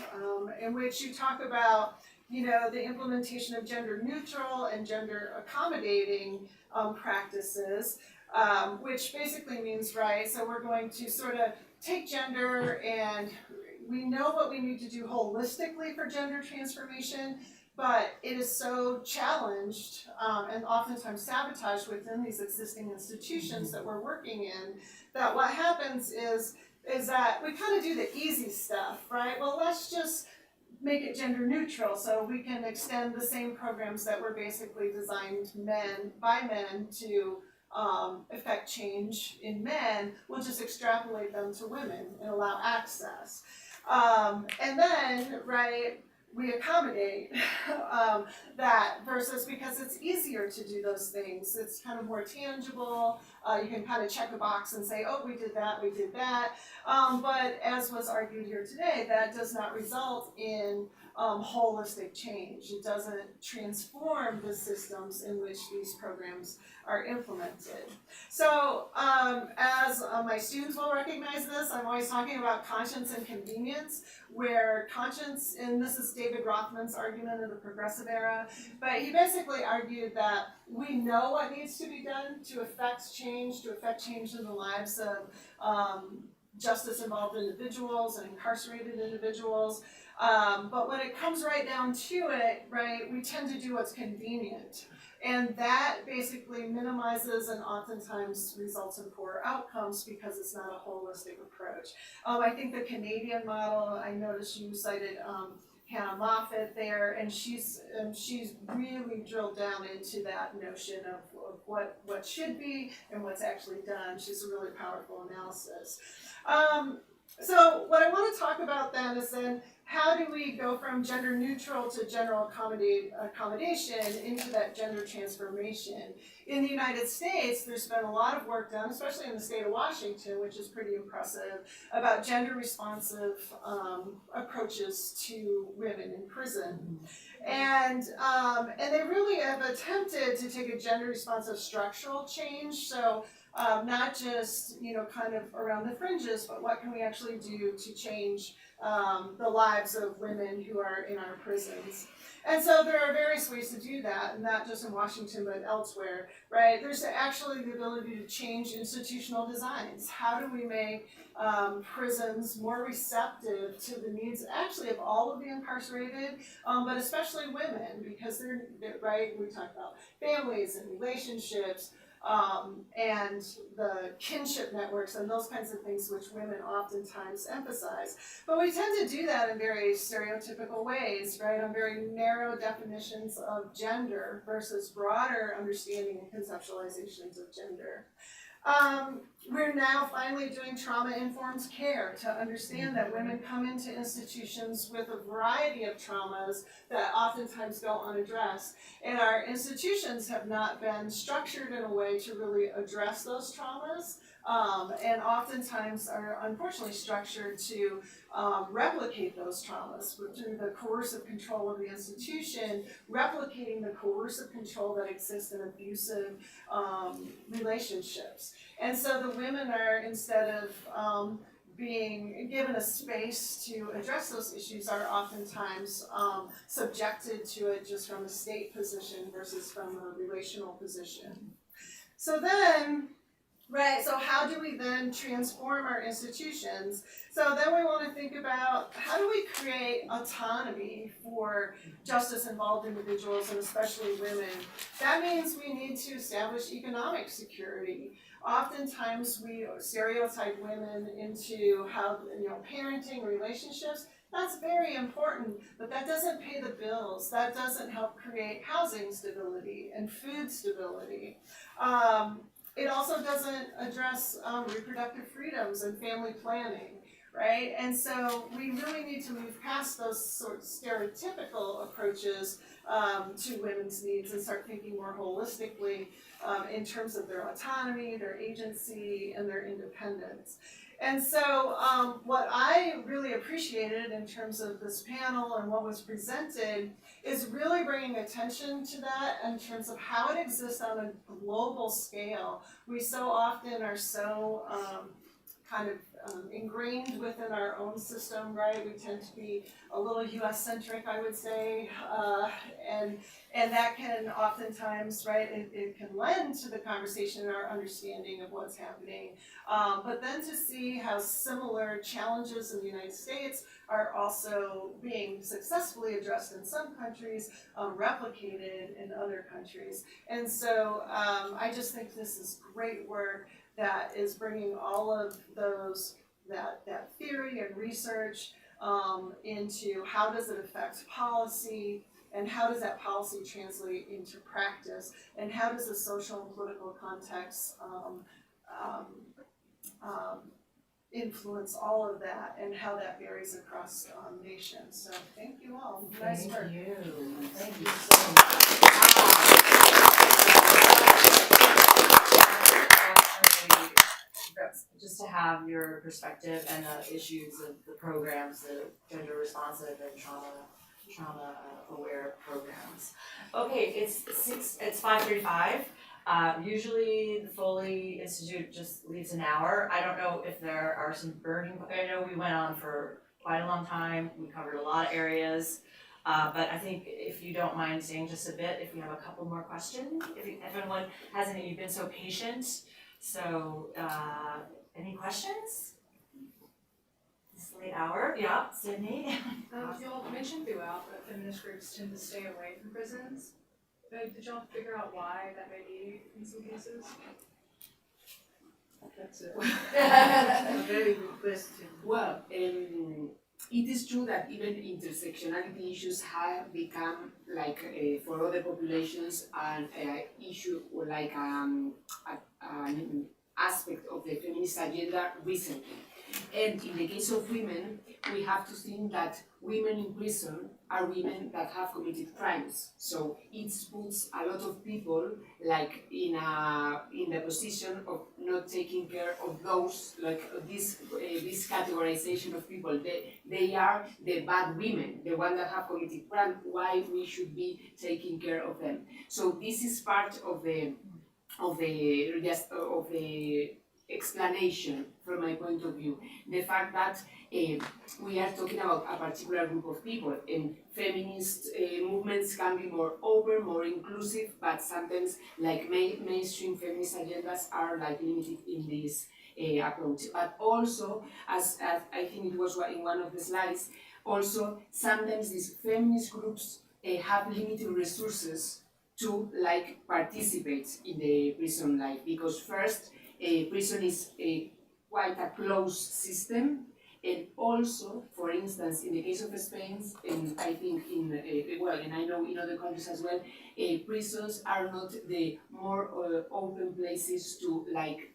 in which you talk about, you know, the implementation of gender neutral and gender accommodating practices, which basically means, right, so we're going to sort of take gender and we know what we need to do holistically for gender transformation, but it is so challenged and oftentimes sabotaged within these existing institutions that we're working in, that what happens is that we kind of do the easy stuff, right? Well, let's just make it gender neutral so we can extend the same programs that were basically designed by men to affect change in men. We'll just extrapolate them to women and allow access. And then, right, we accommodate that versus, because it's easier to do those things. It's kind of more tangible. You can kind of check a box and say, oh, we did that, we did that. But as was argued here today, that does not result in holistic change. It doesn't transform the systems in which these programs are implemented. So as my students will recognize this, I'm always talking about conscience and convenience, where conscience, and this is David Rothman's argument in the progressive era, but he basically argued that we know what needs to be done to affect change in the lives of justice-involved individuals and incarcerated individuals. But when it comes right down to it, right, we tend to do what's convenient. And that basically minimizes and oftentimes results in poor outcomes because it's not a holistic approach. I think the Canadian model, I noticed you cited Hannah Moffat there, and she's really drilled down into that notion of what should be and what's actually done. She's a really powerful analysis. So what I want to talk about then is how do we go from gender neutral to general accommodation into that gender transformation? In the United States, there's been a lot of work done, especially in the state of Washington, which is pretty impressive, about gender responsive approaches to women in prison. And they really have attempted to take a gender responsive structural change. So not just, kind of around the fringes, but what can we actually do to change the lives of women who are in our prisons. And so there are various ways to do that, not just in Washington, but elsewhere, right? There's actually the ability to change institutional designs. How do we make prisons more receptive to the needs actually of all of the incarcerated, but especially women, because they're right, we talk about families and relationships, and the kinship networks and those kinds of things which women oftentimes emphasize. But we tend to do that in very stereotypical ways, right? On very narrow definitions of gender versus broader understanding and conceptualizations of gender. We're now finally doing trauma-informed care to understand that women come into institutions with a variety of traumas that oftentimes go unaddressed. And our institutions have not been structured in a way to really address those traumas, and oftentimes are unfortunately structured to replicate those traumas through the coercive control of the institution, replicating the coercive control that exists in abusive relationships. And so the women are, instead of being given a space to address those issues, are oftentimes subjected to it just from a state position versus from a relational position. So then, right, so how do we then transform our institutions? So then we want to think about how do we create autonomy for justice-involved individuals and especially women. That means we need to establish economic security. Oftentimes we stereotype women into how, parenting, relationships. That's very important, but that doesn't pay the bills. That doesn't help create housing stability and food stability. It also doesn't address reproductive freedoms and family planning, right? And so we really need to move past those sort of stereotypical approaches to women's needs and start thinking more holistically in terms of their autonomy, their agency, and their independence. And so what I really appreciated in terms of this panel and what was presented is really bringing attention to that in terms of how it exists on a global scale. We so often are so ingrained within our own system, right? We tend to be a little US-centric, I would say, and that can oftentimes, right, it can lend to the conversation and our understanding of what's happening. But then to see how similar challenges in the United States are also being successfully addressed in some countries, replicated in other countries. And so I just think this is great work that is bringing all of those, that theory and research into how does it affect policy, and how does that policy translate into practice, and how does the social and political context influence all of that, and how that varies across nations. So thank you all. Nice work. Thank you. Thank you so much. Just to have your perspective and the issues of the programs, the gender responsive and trauma trauma-aware programs. Okay, it's 5:35. Usually the Foley Institute just leaves an hour. I don't know if there are some burning, I know we went on for quite a long time, we covered a lot of areas. But I think if you don't mind staying just a bit, if we have a couple more questions, if anyone has any, you've been so patient. So, any questions? This late hour, yeah, Sydney? You all mentioned throughout that feminist groups tend to stay away from prisons. Did y'all figure out why that may be in some cases? That's a very good question. Well, it is true that even intersectionality issues have become like for other populations an issue or like an aspect of the feminist agenda recently. And in the case of women, we have to think that women in prison are women that have committed crimes. So it puts a lot of people like in the position of not taking care of those, like this categorization of people. They are the bad women, the ones that have committed crime. Why we should be taking care of them? So this is part of the explanation from my point of view. The fact that we are talking about a particular group of people, and feminist movements can be more open, more inclusive, but sometimes like mainstream feminist agendas are like limited in this approach. But also, as I think it was in one of the slides, also sometimes these feminist groups have limited resources to like participate in the prison life, because first, prison is quite a closed system, and also, for instance, in the case of Spain, and I think and I know in other countries as well, prisons are not the more open places to like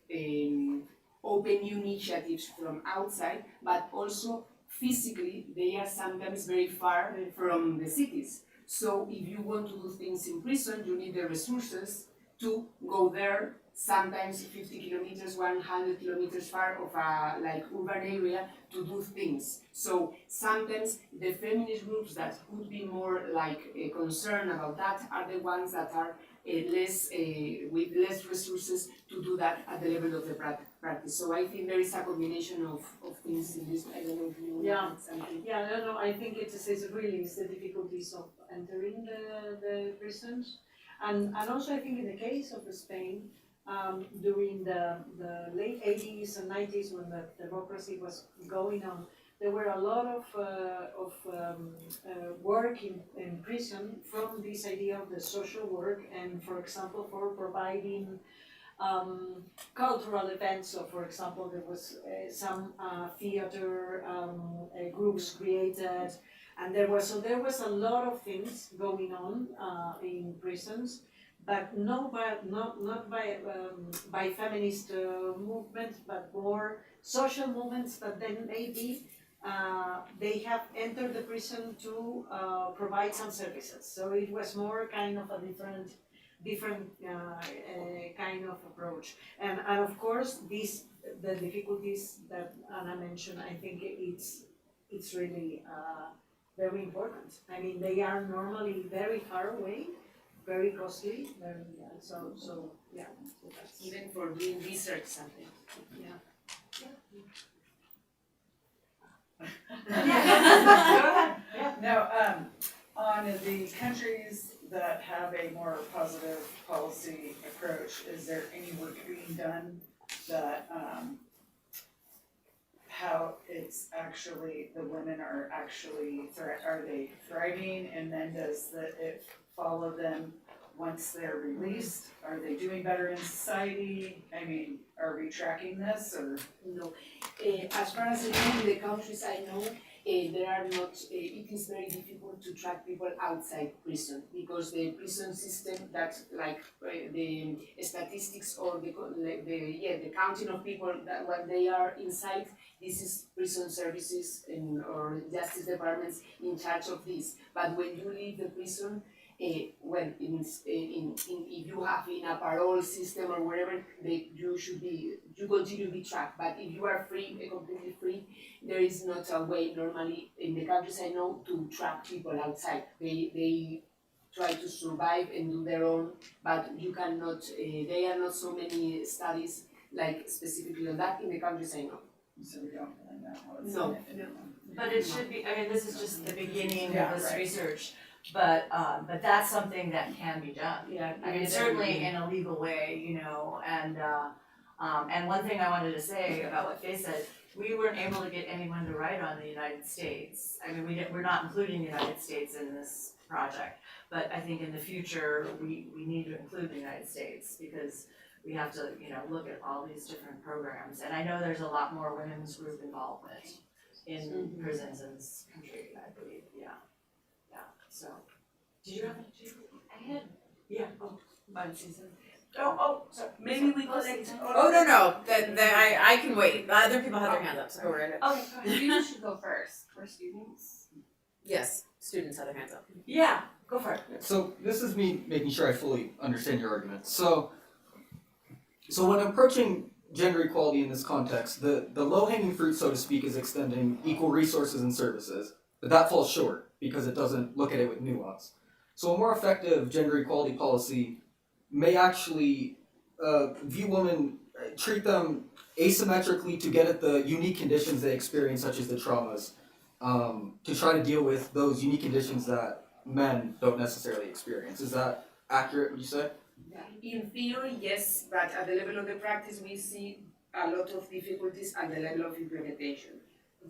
open new initiatives from outside, but also physically they are sometimes very far from the cities. So if you want to do things in prison, you need the resources to go there, sometimes 50 kilometers, 100 kilometers far of a like urban area to do things. So sometimes the feminist groups that could be more like concerned about that are the ones that are with less resources to do that at the level of the practice. So I think there is a combination of things in this. I don't know if you want to add something. Yeah, no, I think it is really the difficulties of entering the prisons. And also I think in the case of Spain, during the late 80s and 90s when the democracy was going on, there were a lot of work in prison from this idea of the social work, and for example for providing cultural events. So for example there was some theater groups created, and there was a lot of things going on in prisons, but not by feminist movements, but more social movements that then maybe they have entered the prison to provide some services. So it was more kind of a different kind of approach. And of course the difficulties that Anna mentioned, I think it's really very important. I mean, they are normally very far away, very costly, so that's Even for doing research something. yeah. No, on the countries that have a more positive policy approach, is there any work being done that, how it's actually, the women are actually, are they thriving, and then does it follow them once they're released? Are they doing better in society? I mean, are we tracking this, or? No. As far as I know, in the countries I know, there are not, it is very difficult to track people outside prison, because the prison system that like the statistics or the counting of people that when they are inside, this is prison services or justice departments in charge of this. But when you leave the prison, when if you have in a parole system or wherever, you continue to be tracked. But if you are free, completely free, there is not a way normally in the countries I know to track people outside. They try to survive and do their own, but you cannot. There are not so many studies like specifically on that in the countries I know. So we don't really know how it's No. But it should be, I mean, this is just the beginning Yeah, of this right. research, but that's something that can be done. Yeah, I mean, certainly in a legal way, you know, and one thing I wanted to say about what Faye said, we weren't able to get anyone to write on the United States. I mean, we're not including the United States in this project, but I think in the future, we need to include the United States because we have to, you know, look at all these different programs. And I know there's a lot more women's group involvement in prisons in this country, I believe, yeah, so. Did you have any? I had Yeah, But Susan, sorry. maybe we collect. Oh, no, I can wait. Other people have their hands up, so go right ahead. Okay, go ahead. You should go first for students. Yes, students have their hands up. Yeah, go for it. So this is me making sure I fully understand your argument. So when approaching gender equality in this context, the low-hanging fruit, so to speak, is extending equal resources and services, but that falls short because it doesn't look at it with nuance. So a more effective gender equality policy may actually view women, treat them asymmetrically to get at the unique conditions they experience, such as the traumas, to try to deal with those unique conditions that men don't necessarily experience. Is that accurate, would you say? In theory, yes, but at the level of the practice, we see a lot of difficulties at the level of implementation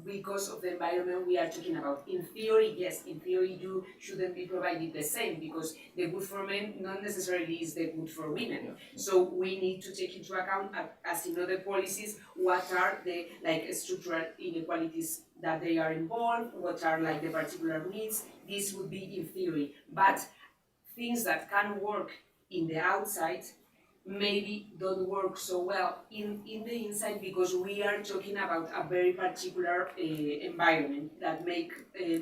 because of the environment we are talking about. In theory, yes, in theory you shouldn't be provided the same because the good for men not necessarily is the good for women. So we need to take into account, as in other policies, what are the structural inequalities that they are involved, what are the particular needs. This would be in theory, but things that can work in the outside maybe don't work so well in the inside because we are talking about a very particular environment that make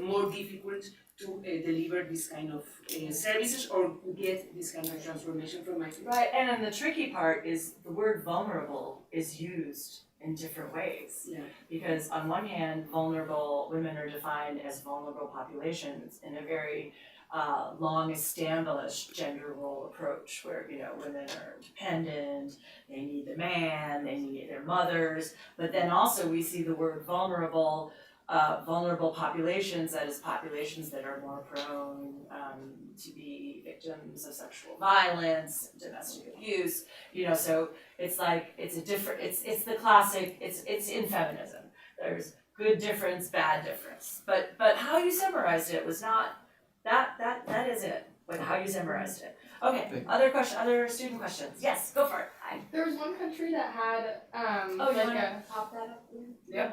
more difficult to deliver this kind of services or get this kind of transformation from my Right, and then the tricky part is the word vulnerable is used in different ways. Yeah. Because on one hand, vulnerable women are defined as vulnerable populations in a very long established gender role approach where, you know, women are dependent, they need the man, they need their mothers, but then also we see the word vulnerable populations, that is populations that are more prone to be victims of sexual violence, domestic abuse, you know, so it's like, it's the classic, it's in feminism. There's good difference, bad difference, but how you summarized it was not, that is it, with how you summarized it. Okay, other student questions, yes, go for it. There was one country that had Oh, you wanna pop that up. Yeah.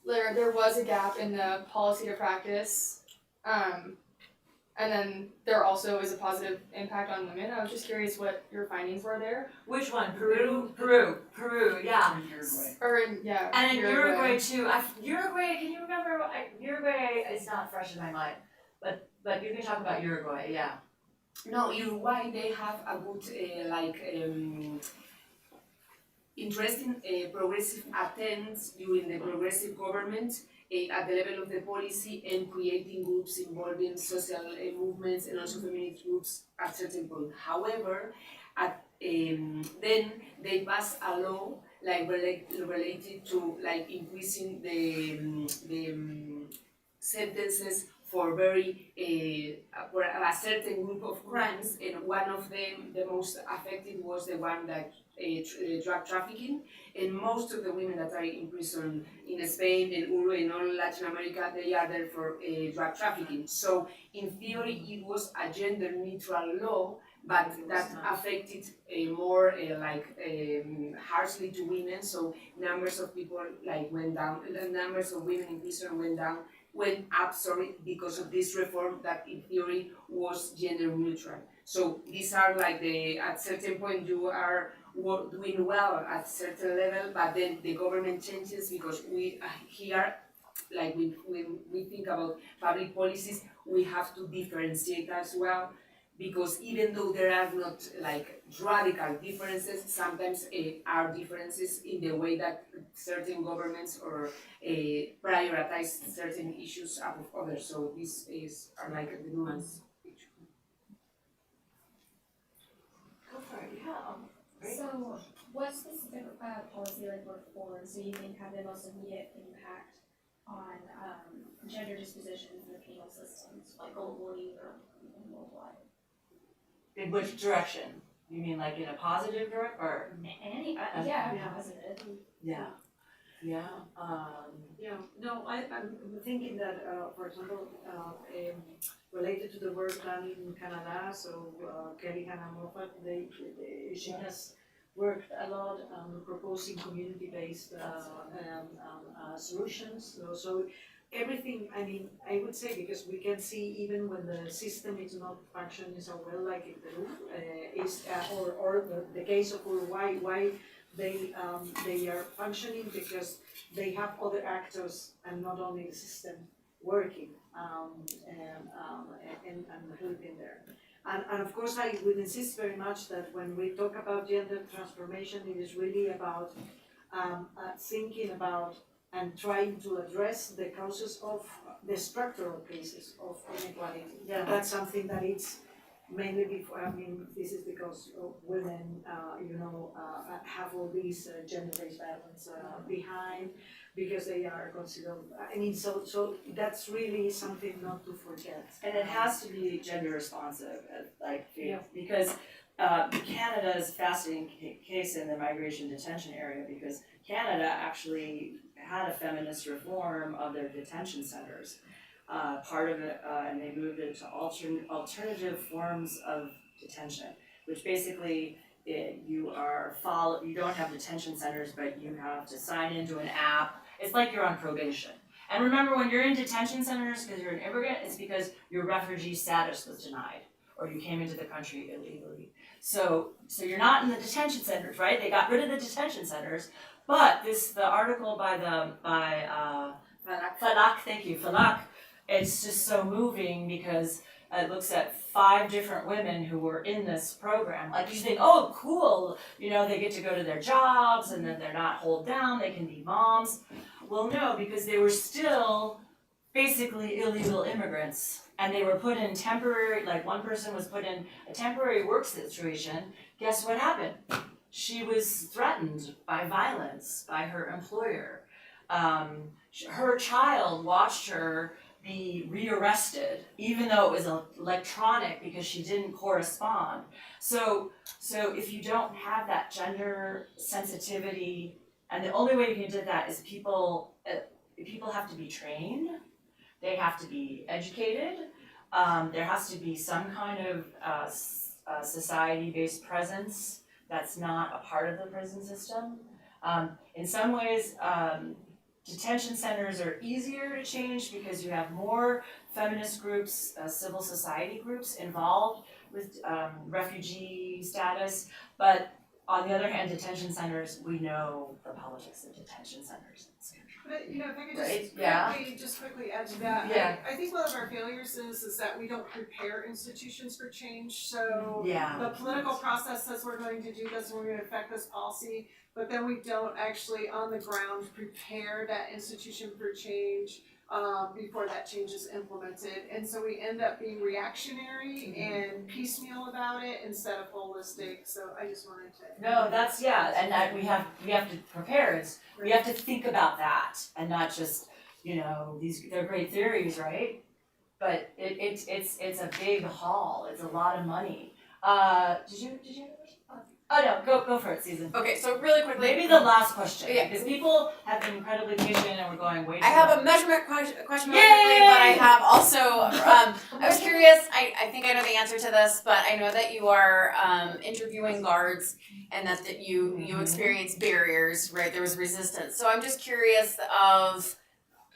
There was a gap in the policy to practice, and then there also is a positive impact on women. I was just curious what your findings were there. Which one, Peru, yeah. Or yeah. And in Uruguay too, Uruguay, can you remember, Uruguay is not fresh in my mind, but you can talk about Uruguay, yeah. No, Uruguay, they have a good interesting progressive attempts during the progressive government at the level of the policy and creating groups involving social movements and also feminist groups at certain point. However, then they passed a law related to increasing the sentences for for a certain group of crimes, and one of them, the most affected, was the one that drug trafficking, and most of the women that are in prison in Spain and Uruguay and all Latin America, they are there for drug trafficking. So in theory, it was a gender neutral law, but that affected more harshly to women. So numbers of people went down, the numbers of women in prison went up, because of this reform that in theory was gender neutral. So these are at certain point you are doing well at certain level, but then the government changes because we here, when we think about public policies, we have to differentiate as well because even though there are not like radical differences, sometimes are differences in the way that certain governments or prioritize certain issues above others. So this is like the nuance picture. Go for it, yeah. Great. So, what specific policy like reforms do you think have the most immediate impact on gender dispositions in the penal systems, like globally or even worldwide? In which direction? You mean like in a positive direction or? Any, Yeah. yeah, positive. Yeah. Yeah. Yeah, no, I'm thinking that, for example, related to the work done in Canada, so Kelly Hannah Moffat, she has worked a lot on proposing community-based solutions. So everything, I mean, I would say, because we can see even when the system is not functioning so well, like in Peru, or the case of Uruguay, why they are functioning, because they have other actors and not only the system working and helping there. And of course, I would insist very much that when we talk about gender transformation, it is really about thinking about and trying to address the causes of the structural cases of inequality. Yeah. That's something that it's mainly before, I mean, this is because women, have all these gender-based violence behind, because they are considered, I mean, so that's really something not to forget. And it has to be gender responsive, because Canada is a fascinating case in the migration detention area, because Canada actually had a feminist reform of their detention centers. Part of it, and they moved it to alternative forms of detention, which basically you don't have detention centers, but you have to sign into an app. It's like you're on probation. And remember, when you're in detention centers because you're an immigrant, it's because your refugee status was denied or you came into the country illegally. So you're not in the detention centers, right? They got rid of the detention centers, but the article by Falak, it's just so moving because it looks at 5 different women who were in this program. Like, you think, oh, cool, they get to go to their jobs and then they're not holed down, they can be moms. Well, no, because they were still basically illegal immigrants, and they were put in temporary, like one person was put in a temporary work situation. Guess what happened? She was threatened by violence by her employer. Her child watched her be rearrested, even though it was electronic because she didn't correspond. So if you don't have that gender sensitivity, and the only way you can do that is people have to be trained, they have to be educated, there has to be some kind of society-based presence that's not a part of the prison system. In some ways, detention centers are easier to change because you have more feminist groups, civil society groups involved with refugee status, but on the other hand, detention centers, we know the politics of detention centers. But, if I could Right, just quickly add to that, Yeah. I think one of our failures is that we don't prepare institutions for change. So Yeah. the political process says we're going to do this, and we're going to affect this policy, but then we don't actually on the ground prepare that institution for change before that change is implemented. And so we end up being reactionary and piecemeal about it instead of holistic. So I just wanted to. No, that's, and that we have to prepare. We have to think about that and not just, they're great theories, right? But it's a big haul. It's a lot of money. Did you have a question? Oh no, go for it, Susan. Okay, so really quickly. Maybe the last question, Yeah. because people have been incredibly patient and we're going way too I have long. a measurement question really Yay! quickly, but I have also, I was curious, I think I know the answer to this, but I know that you are interviewing guards and that you experience barriers, right? There was resistance. So I'm just curious of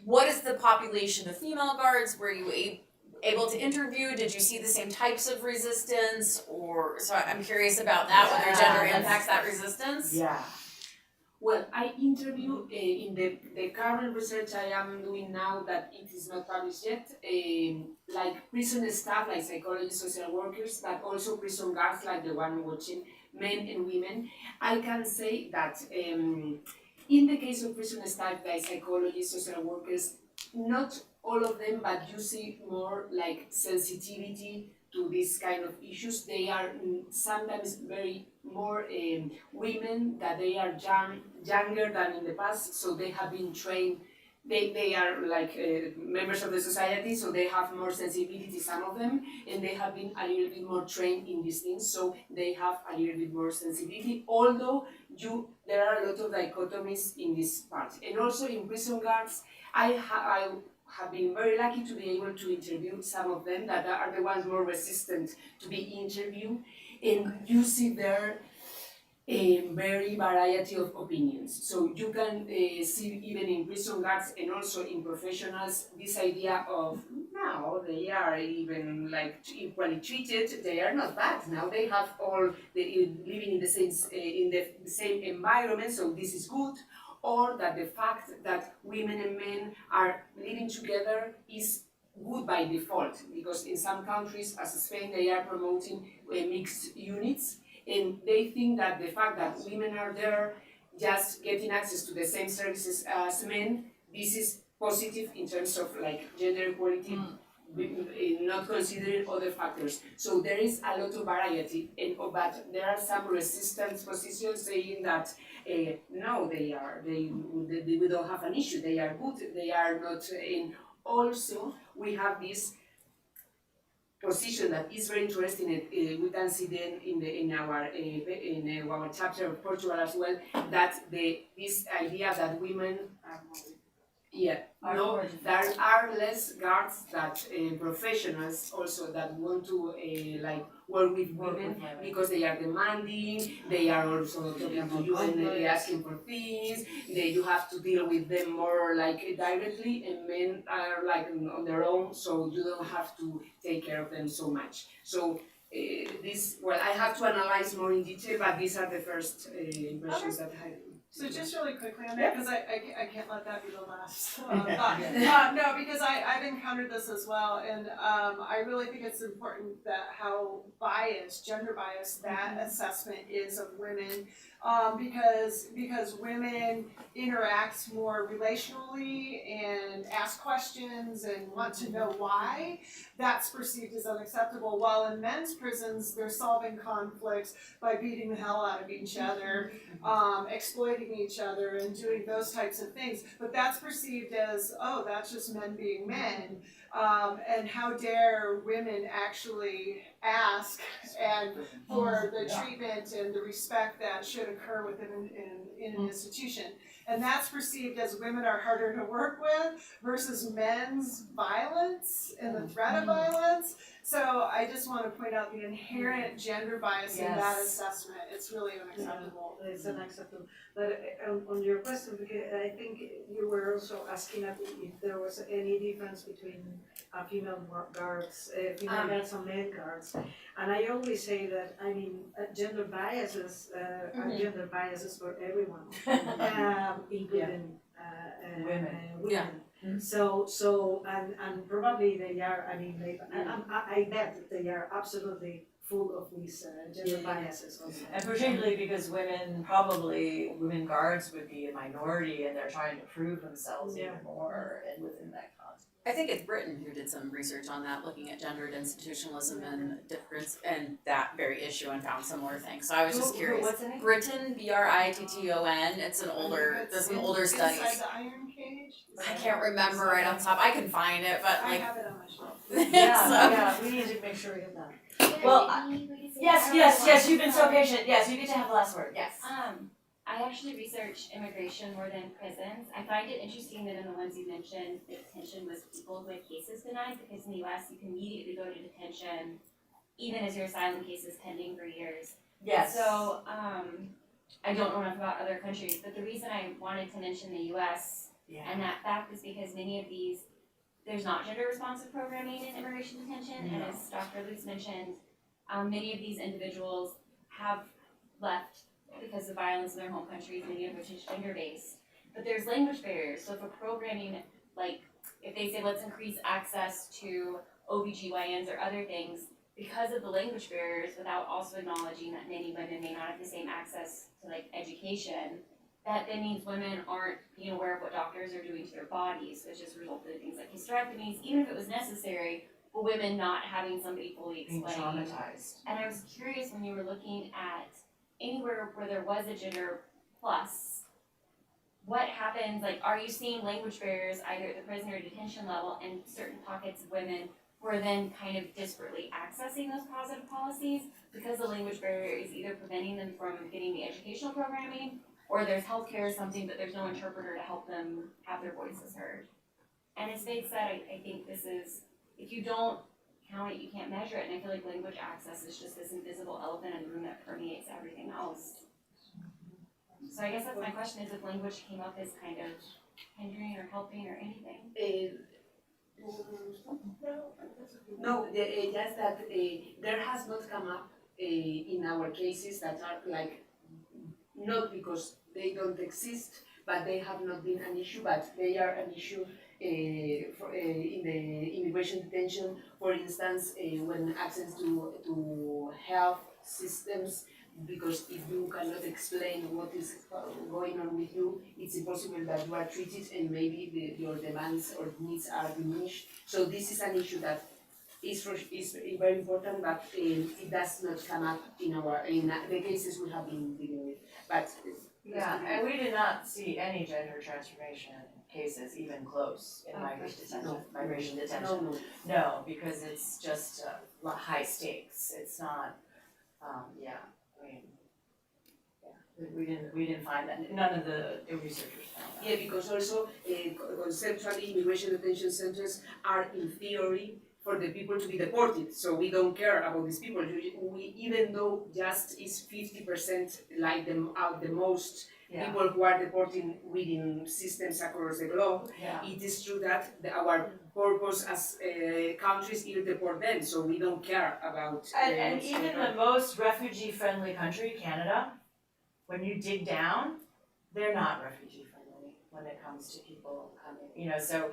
what is the population of female guards? Were you able to interview? Did you see the same types of resistance? So I'm curious about that, whether gender impacts that resistance. Yeah. Well, I interview in the current research I am doing now that it is not published yet, like prison staff, like psychologists, social workers, but also prison guards, like the one watching, men and women. I can say that in the case of prison staff, like psychologists, social workers, not all of them, but you see more like sensitivity to this kind of issues. They are sometimes very more women that they are younger than in the past, so they have been trained. They are like members of the society, so they have more sensibility, some of them, and they have been a little bit more trained in these things, so they have a little bit more sensibility, although there are a lot of dichotomies in this part. And also in prison guards, I have been very lucky to be able to interview some of them that are the ones more resistant to be interviewed, and you see there a very variety of opinions. So you can see even in prison guards and also in professionals this idea of now they are even like equally treated. They are not bad. Now they have living in the same environment. So this is good. Or that the fact that women and men are living together is good by default, because in some countries, as Spain, they are promoting mixed units, and they think that the fact that women are there just getting access to the same services as men, this is positive in terms of like gender equality, not considering other factors. So there is a lot of variety, but there are some resistance positions saying that no, we don't have an issue, they are good, they are not. And also we have this position that is very interesting. We can see then in our chapter of Portugal as well, that this idea that women there are less guards that professionals also that want to like work with women because they are demanding, they are also talking to you and asking for things, you have to deal with them more like directly, and men are like on their own, so you don't have to take care of them so much. So I have to analyze more in detail, but these are the first impressions that I had. So just really quickly on that, because I can't let that be the last thought. No, because I've encountered this as well, and I really think it's important that how gender biased that assessment is of women, because women interact more relationally and ask questions and want to know why. That's perceived as unacceptable, while in men's prisons, they're solving conflicts by beating the hell out of each other, exploiting each other and doing those types of things. But that's perceived as, oh, that's just men being men. And how dare women actually ask and for the treatment and the respect that should occur within in an institution. And that's perceived as women are harder to work with versus men's violence and the threat of violence. So I just want to point out the inherent gender bias in that assessment. It's really unacceptable. Yeah, it's unacceptable. But on your question, because I think you were also asking if there was any difference between female guards and male guards. And I always say that, I mean, gender biases are gender biases for everyone, including women. Yeah. So and probably they are. I mean, I bet that they are absolutely full of these gender biases also. And particularly because women guards would be a minority, and they're trying to prove themselves even more, and within that context. I think it's Britain who did some research on that, looking at gendered institutionalism and difference and that very issue, and found similar things. So I was just curious. What's the name? Britain, Britton. It's an older. There's some older studies. Inside the iron cage? I can't remember right off the top. I can find it, but I like. have it on my shelf. Yeah, we need to make sure we get that. Well, yes, you've been so patient. Yes, you get to have the last word. Yes. I actually research immigration more than prisons. I find it interesting that in the ones you mentioned, the detention was people who had cases denied, because in the US you can immediately go to detention even as your asylum case is pending for years. Yes. So I don't know enough about other countries, but the reason I wanted to mention the US and that fact is because many of these, there's not gender responsive programming in immigration detention, and as Dr. Lutze mentioned, many of these individuals have left the because of violence in their home countries, many of which is gender-based. But there's language barriers, so for programming, like, if they say let's increase access to OBGYNs or other things, because of the language barriers, without also acknowledging that many women may not have the same access to like education, that then means women aren't being aware of what doctors are doing to their bodies, which has resulted in things like hysterectomies, even if it was necessary, but women not having somebody fully Being explain. traumatized. And I was curious when you were looking at anywhere where there was a gender plus, what happens, like, are you seeing language barriers either at the prisoner detention level and certain pockets of women who are then kind of disparately accessing those positive policies because the language barrier is either preventing them from getting the educational programming, or there's healthcare or something, but there's no interpreter to help them have their voices heard. And as Faith said, I think this is, if you don't count it, you can't measure it, and I feel like language access is just this invisible elephant in the room that permeates everything else. So I guess that's my question, is if language came up as kind of hindering or helping or anything? No, just that there has not come up in our cases that are like, not because they don't exist, but they have not been an issue, but they are an issue in the immigration detention, for instance, when access to health systems, because if you cannot explain what is going on with you, it's impossible that you are treated and maybe your demands or needs are diminished. So this is an issue that is very important, but it does not come up in the cases we have been dealing with. But Yeah, and we did not see any gender transformation cases even close in migration detention. No, because it's just high stakes. It's not, we didn't find that. None of the researchers found that. yeah, because also conceptually immigration detention centers are in theory for the people to be deported, so we don't care about these people. We, even though just is 50% like them out the most people who are deporting within systems across the globe, it is true that our purpose as countries is to deport them, so we don't care about. And even the most refugee-friendly country, Canada, when you dig down, they're not refugee-friendly when it comes to people coming. So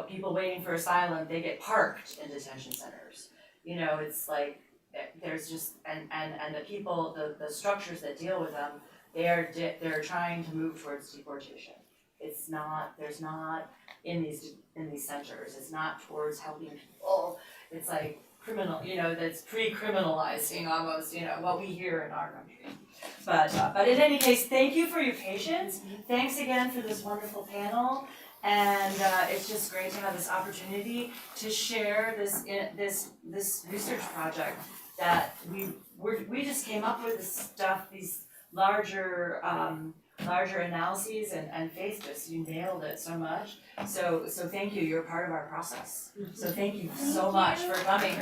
people waiting for asylum, they get parked in detention centers. It's like there's just and the people, the structures that deal with them, they're trying to move towards deportation. It's not. There's not in these centers. It's not towards helping people. It's like criminal. That's pre-criminalizing almost. What we hear in our country. But in any case, thank you for your patience. Thanks again for this wonderful panel. And it's just great to have this opportunity to share this research project that we just came up with this stuff, these larger analyses, and Faith, just you nailed it so much. So thank you. You're part of our process. So thank you so much for coming.